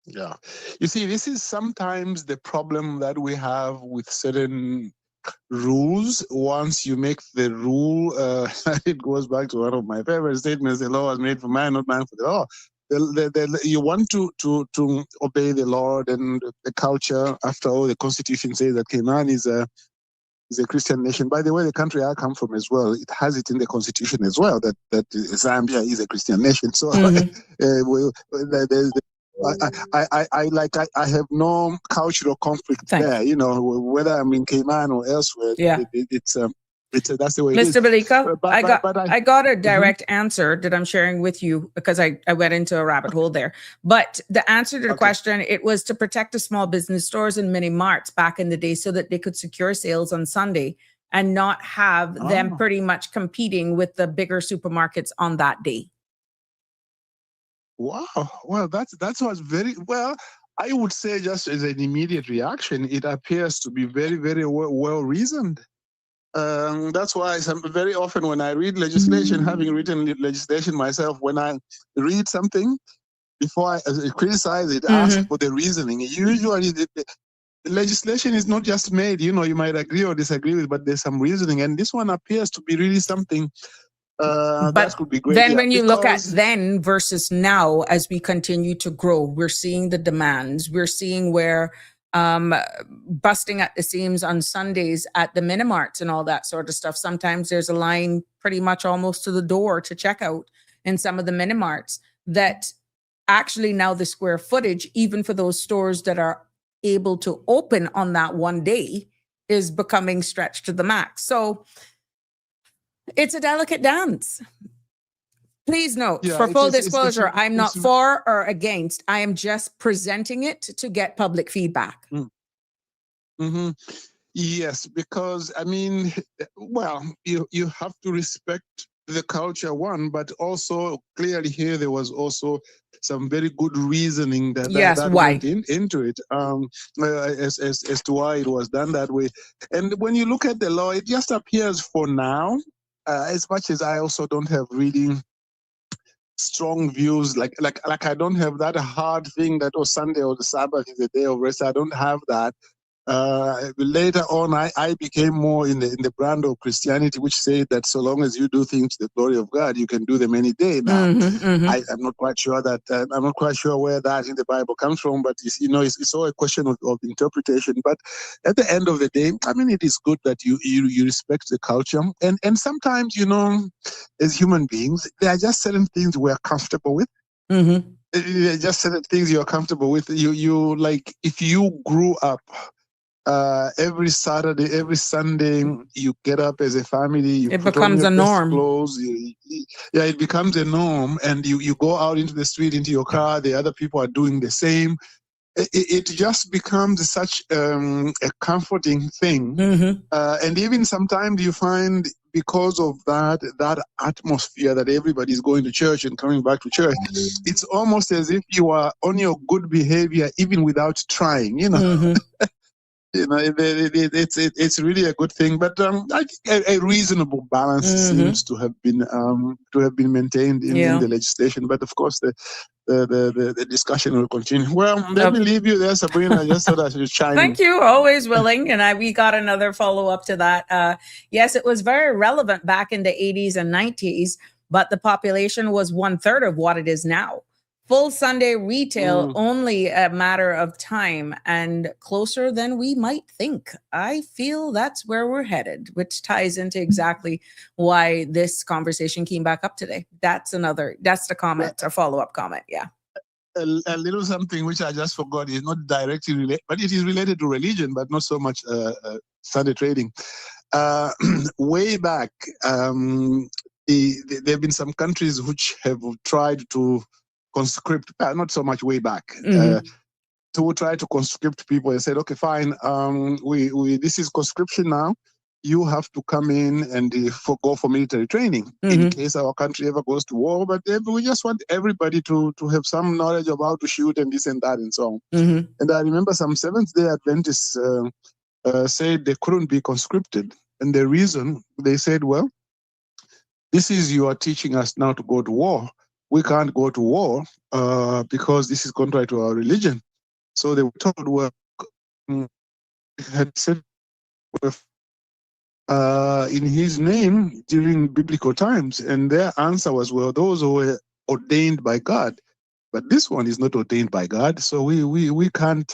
Yeah. You see, this is sometimes the problem that we have with certain rules. Once you make the rule, it goes back to one of my favorite statements: the law was made for man, not man for the law. You want to obey the law and the culture. After all, the Constitution says that Cayman is a Christian nation. By the way, the country I come from as well, it has it in the Constitution as well that Zambia is a Christian nation. So I have no cultural conflict there. Whether I'm in Cayman or elsewhere. Yeah, that's the way it is. Mr. Belika, I got a direct answer that I'm sharing with you because I went into a rabbit hole there. But the answer to the question, it was to protect the small business stores and mini marts back in the day so that they could secure sales on Sunday and not have them pretty much competing with the bigger supermarkets on that day. Wow. Well, that's what's very well. I would say just as an immediate reaction, it appears to be very, very well reasoned. That's why very often when I read legislation, having written legislation myself, when I read something, before I criticize it, ask for the reasoning. Usually legislation is not just made, you might agree or disagree with, but there's some reasoning. And this one appears to be really something that But could be great. then yeah, when you look at because- then versus now, as we continue to grow, we're seeing the demands. We're seeing where busting at the seams on Sundays at the mini-marts and all that sort of stuff. Sometimes there's a line pretty much almost to the door to check out in some of the mini-marts that actually now the square footage, even for those stores that are able to open on that one day, is becoming stretched to the max. So it's a delicate dance. Please note, Yeah, for it full is- disclosure, I'm not it's- for or against. I am just presenting it to get public feedback. Mhm. Yes, because I mean, well, you have to respect the culture, one, but also clearly here there was also some very good reasoning that Yes, that why? went into it, as to why it was done that way. And when you look at the law, it just appears for now, as much as I also don't have really strong views, like I don't have that hard thing that Sunday or the Sabbath is a day of rest. I don't have that. Later on, I became more in the brand of Christianity, which said that so long as you do things to the glory of God, you can do them any day. Now, I'm not quite sure that I'm not quite sure where that in the Bible comes from, but it's all a question of interpretation. But at the end of the day, I mean, it is good that you respect the culture, and sometimes as human beings, there are just certain things we are comfortable with. Just certain things you're comfortable with. You like if you grew up. Every Saturday, every Sunday, you get up as a family. You It put becomes on a your best norm. clothes. It becomes a norm, and you go out into the street, into your car. The other people are doing the same. It just becomes such a comforting thing, and even sometimes you find because of that atmosphere that everybody's going to church and coming back to church, it's almost as if you are on your good behavior even without trying. It's really a good thing, but I think a reasonable balance seems to have been maintained in the legislation. But of course, the discussion will continue. Well, let me leave you there, Sabrina. I just thought I should chime in. Thank you. Always willing. And we got another follow-up to that. Yes, it was very relevant back in the 80s and 90s, but the population was 1/3 of what it is now. Full Sunday retail, only a matter of time and closer than we might think. I feel that's where we're headed, which ties into exactly why this conversation came back up today. That's the comment, a follow-up comment. Yeah. A little something which I just forgot is not directly related, but it is related to religion, but not so much Sunday trading. Way back, there have been some countries which have tried to conscript, not so much way back, to try to conscript people and said, okay, fine, this is conscription now. You have to come in and go for military training in case our country ever goes to war. But we just want everybody to have some knowledge of how to shoot and this and that and so on. And I remember some Seventh-day Adventists said they couldn't be conscripted. And the reason, they said, well, this is you are teaching us now to go to war. We can't go to war because this is contrary to our religion. So they were told, well, had said in his name during biblical times, and their answer was, well, those who were ordained by God, but this one is not ordained by God, so we can't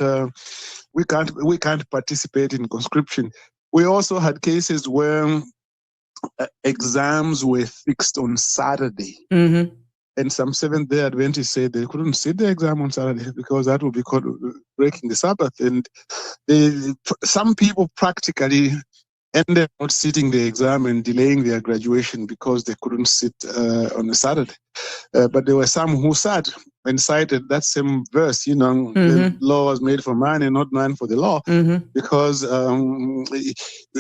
participate in conscription. We also had cases where exams were fixed on Saturday. And some Seventh-day Adventists said they couldn't sit the exam on Saturday because that would be called breaking the Sabbath. And some people practically ended up sitting the exam and delaying their graduation because they couldn't sit on a Saturday. But there were some who sat and cited that same verse, the law was made for man and not man for the law. Because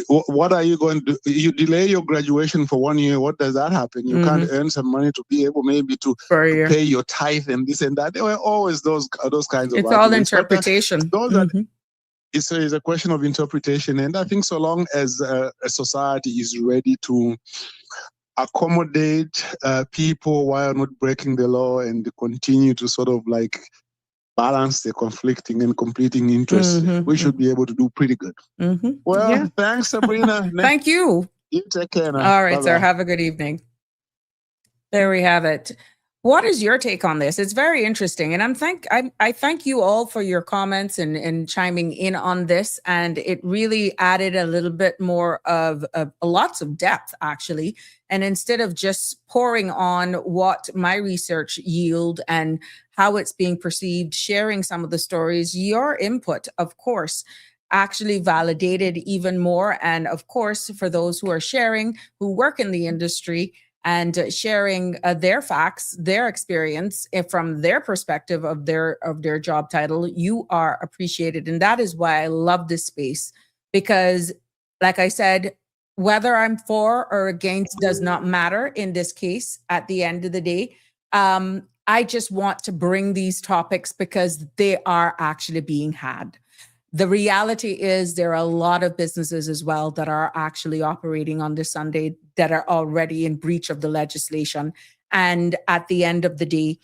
what are you going to do? You delay your graduation for 1 year, what does that happen? You can't earn some money to be able maybe to pay your tithe and this and that. There were always those kinds of It's arguments. all interpretation. It's a question of interpretation. And I think so long as a society is ready to accommodate people while not breaking the law and continue to sort of like balance the conflicting and competing interests, we should be able to do pretty good. Well, thanks, Sabrina. Thank you. You take care now. All right, Bye-bye. sir. Have a good evening. There we have it. What is your take on this? It's very interesting. And I thank you all for your comments and chiming in on this. And it really added a little bit more of lots of depth, actually. And instead of just pouring on what my research yield and how it's being perceived, sharing some of the stories, your input, of course, actually validated even more. And of course, for those who are sharing, who work in the industry, and sharing their facts, their experience from their perspective of their job title, you are appreciated. And that is why I love this space, because like I said, whether I'm for or against does not matter in this case at the end of the day. I just want to bring these topics because they are actually being had. The reality is there are a lot of businesses as well that are actually operating on this Sunday that are already in breach of the legislation. And at the end of the day,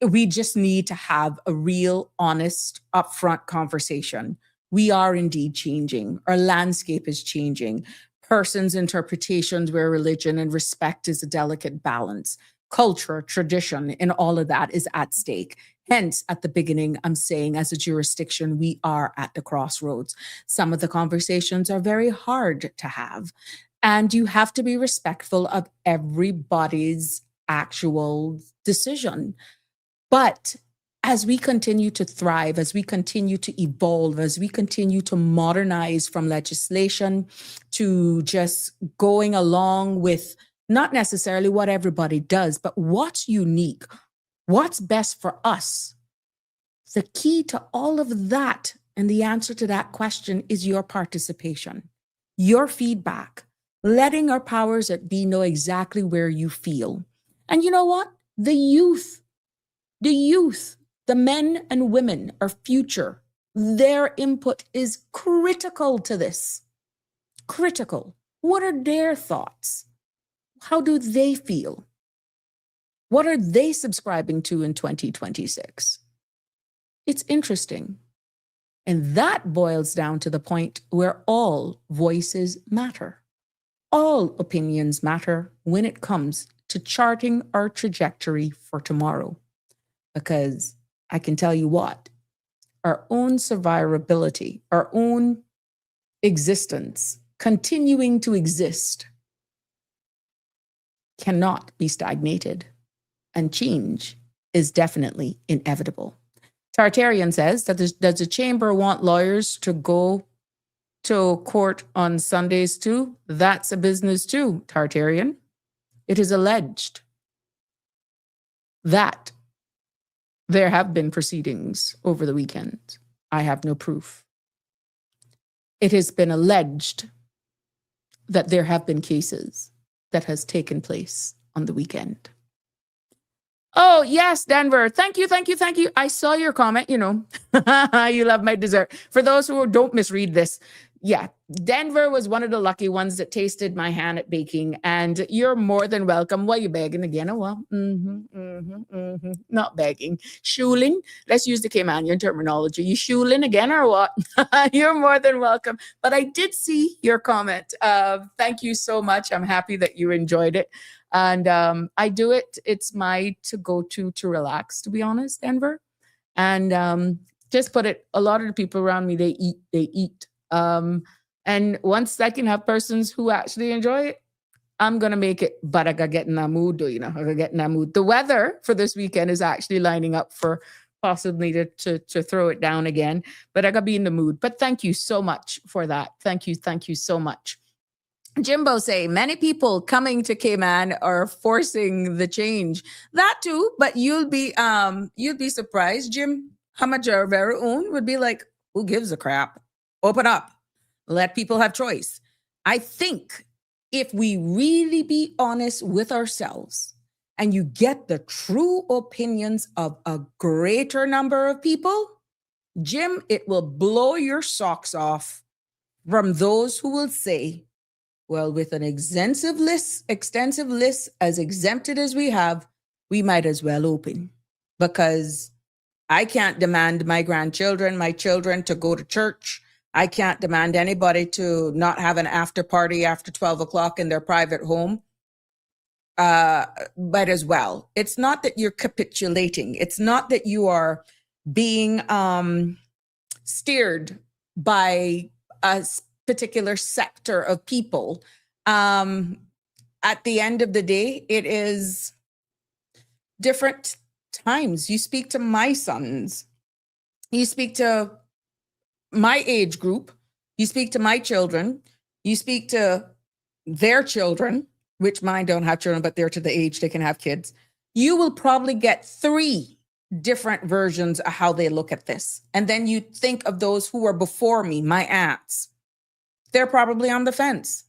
we just need to have a real, honest, upfront conversation. We are indeed changing. Our landscape is changing. Persons' interpretations where religion and respect is a delicate balance. Culture, tradition, and all of that is at stake. Hence, at the beginning, I'm saying as a jurisdiction, we are at the crossroads. Some of the conversations are very hard to have, and you have to be respectful of everybody's actual decision. But as we continue to thrive, as we continue to evolve, as we continue to modernize from legislation to just going along with not necessarily what everybody does, but what's unique, what's best for us. The key to all of that and the answer to that question is your participation, your feedback, letting our powers that be know exactly where you feel. And you know what? The youth, the men and women, our future, their input is critical to this. Critical. What are their thoughts? How do they feel? What are they subscribing to in 2026? It's interesting. And that boils down to the point where all voices matter. All opinions matter when it comes to charting our trajectory for tomorrow. Because I can tell you what, our own survivability, our own existence, continuing to exist, cannot be stagnated, and change is definitely inevitable. Tartarian says that does the chamber want lawyers to go to court on Sundays too? That's a business too, Tartarian. It is alleged that there have been proceedings over the weekend. I have no proof. It has been alleged that there have been cases that has taken place on the weekend. Oh, yes, Denver. Thank you. I saw your comment, you love my dessert. For those who don't misread this, yeah, Denver was one of the lucky ones that tasted my hand at baking, and you're more than welcome. Why are you begging again? Oh, well, not begging. Shuling. Let's use the Caymanian terminology. You shuling again or what? You're more than welcome. But I did see your comment. Thank you so much. I'm happy that you enjoyed it. And I do it. It's my to relax, to be honest, Denver. And just put it, a lot of the people around me, they eat. And once I can have persons who actually enjoy it, I'm going to make it, but I got to get in that mood, I got to get in that mood. The weather for this weekend is actually lining up for possibly to throw it down again, but I got to be in the mood. But thank you so much for that. Thank you so much. Jimbo say, many people coming to Cayman are forcing the change. That too, but you'd be surprised, Jim, how much our very own would be like, who gives a crap? Open up. Let people have choice. I think if we really be honest with ourselves and you get the true opinions of a greater number of people, Jim, it will blow your socks off from those who will say, well, with an extensive list as exempted as we have, we might as well open. Because I can't demand my grandchildren, my children to go to church. I can't demand anybody to not have an after party after 12 o'clock in their private home. But as well, it's not that you're capitulating. It's not that you are being steered by a particular sector of people. At the end of the day, it is different times. You speak to my sons, you speak to my age group, you speak to my children, you speak to their children, which mine don't have children, but they're to the age they can have kids. You will probably get 3 different versions of how they look at this. And then you think of those who are before me, my aunts. They're probably on the fence.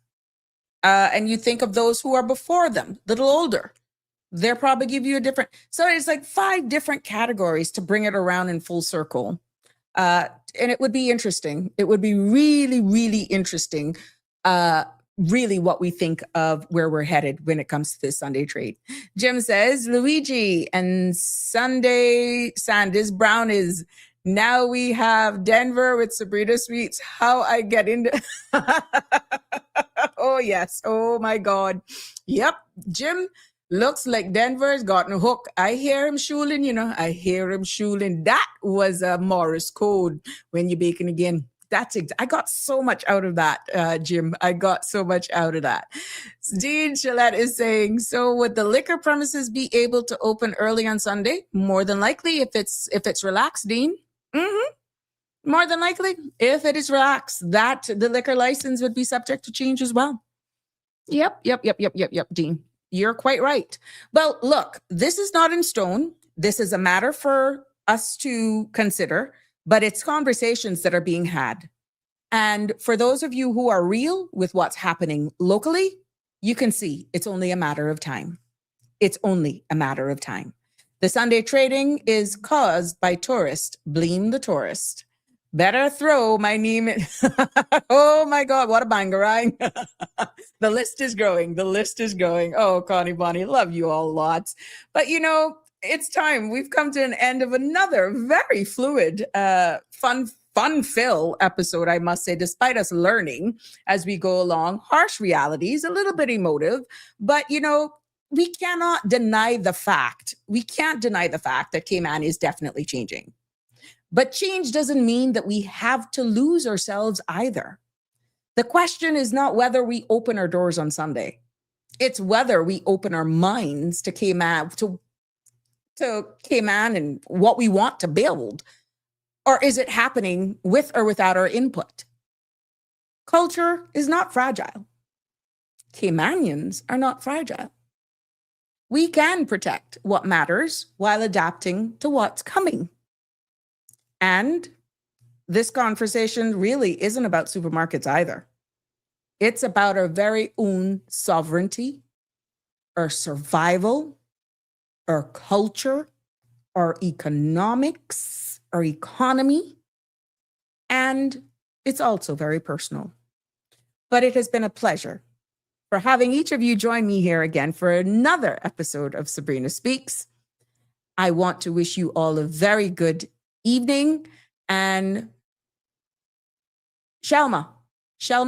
And you think of those who are before them, a little older. They'll probably give you a different. So it's like 5 different categories to bring it around in full circle. And it would be interesting. It would be really, really interesting. Really what we think of where we're headed when it comes to this Sunday trade. Jim says, Luigi and Sunday Sanders Brown is now we have Denver with Sabrina Speaks. How I get into. Oh, yes. Oh, my God. Yep. Jim looks like Denver's gotten a hook. I hear him shooling, I hear him shooling. That was a Morse code when you're baking again. I got so much out of that, Jim. I got so much out of that. Dean Gillette is saying, so would the liquor premises be able to open early on Sunday? More than likely, if it's relaxed, Dean. More than likely, if it is relaxed, that the liquor license would be subject to change as well. Yep, Dean. You're quite right. Well, look, this is not in stone. This is a matter for us to consider, but it's conversations that are being had. And for those of you who are real with what's happening locally, you can see it's only a matter of time. It's only a matter of time. The Sunday trading is caused by tourist. Blame the tourist. Better throw my name in. Oh my God, what a bangarang. The list is growing. The list is growing. Oh, Connie Bonnie, love you all lots. But it's time. We've come to an end of another very fluid, fun-filled episode, I must say, despite us learning as we go along. Harsh realities, a little bit emotive, but we cannot deny the fact. We can't deny the fact that Cayman is definitely changing. But change doesn't mean that we have to lose ourselves either. The question is not whether we open our doors on Sunday. It's whether we open our minds to Cayman, to Cayman and what we want to build. Or is it happening with or without our input? Culture is not fragile. Caymanians are not fragile. We can protect what matters while adapting to what's coming. And this conversation really isn't about supermarkets either. It's about our very own sovereignty, our survival, our culture, our economics, our economy, and it's also very personal. But it has been a pleasure for having each of you join me here again for another episode of Sabrina Speaks. I want to wish you all a very good evening. And Shelma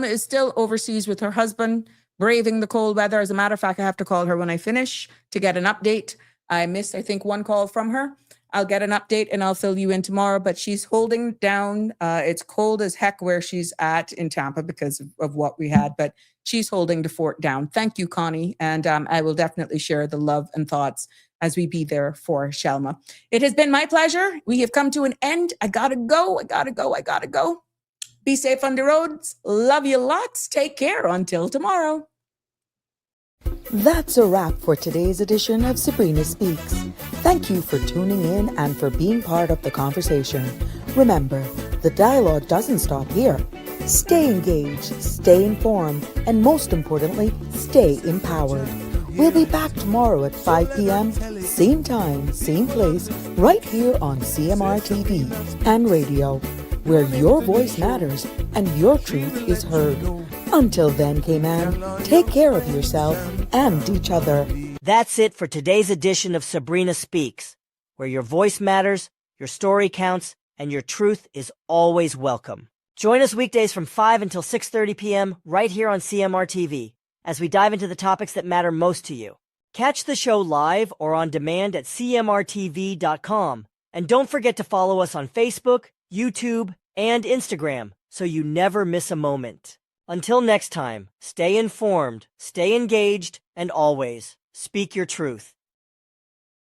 is still overseas with her husband, braving the cold weather. As a matter of fact, I have to call her when I finish to get an update. I missed, I think, 1 call from her. I'll get an update and I'll fill you in tomorrow, but she's holding down. It's cold as heck where she's at in Tampa because of what we had, but she's holding the fort down. Thank you, Connie. And I will definitely share the love and thoughts as we be there for Shelma. It has been my pleasure. We have come to an end. I gotta go. Be safe on the roads. Love you lots. Take care until tomorrow. That's a wrap for today's edition of Sabrina Speaks. Thank you for tuning in and for being part of the conversation. Remember, the dialogue doesn't stop here. Stay engaged, stay informed, and most importantly, stay empowered. We'll be back tomorrow at 5 p.m., same time, same place, right here on CMR TV and radio, where your voice matters and your truth is heard. Until then, Cayman, take care of yourself and each other. That's it for today's edition of Sabrina Speaks, where your voice matters, Your story counts, and your truth is always welcome. Join us weekdays from 5 until 6:30 p.m. right here on CMR TV as we dive into the topics that matter most to you. Catch the show live or on demand at cmrtv.com. And don't forget to follow us on Facebook, YouTube, and Instagram so you never miss a moment. Until next time, stay informed, stay engaged, and always speak your truth.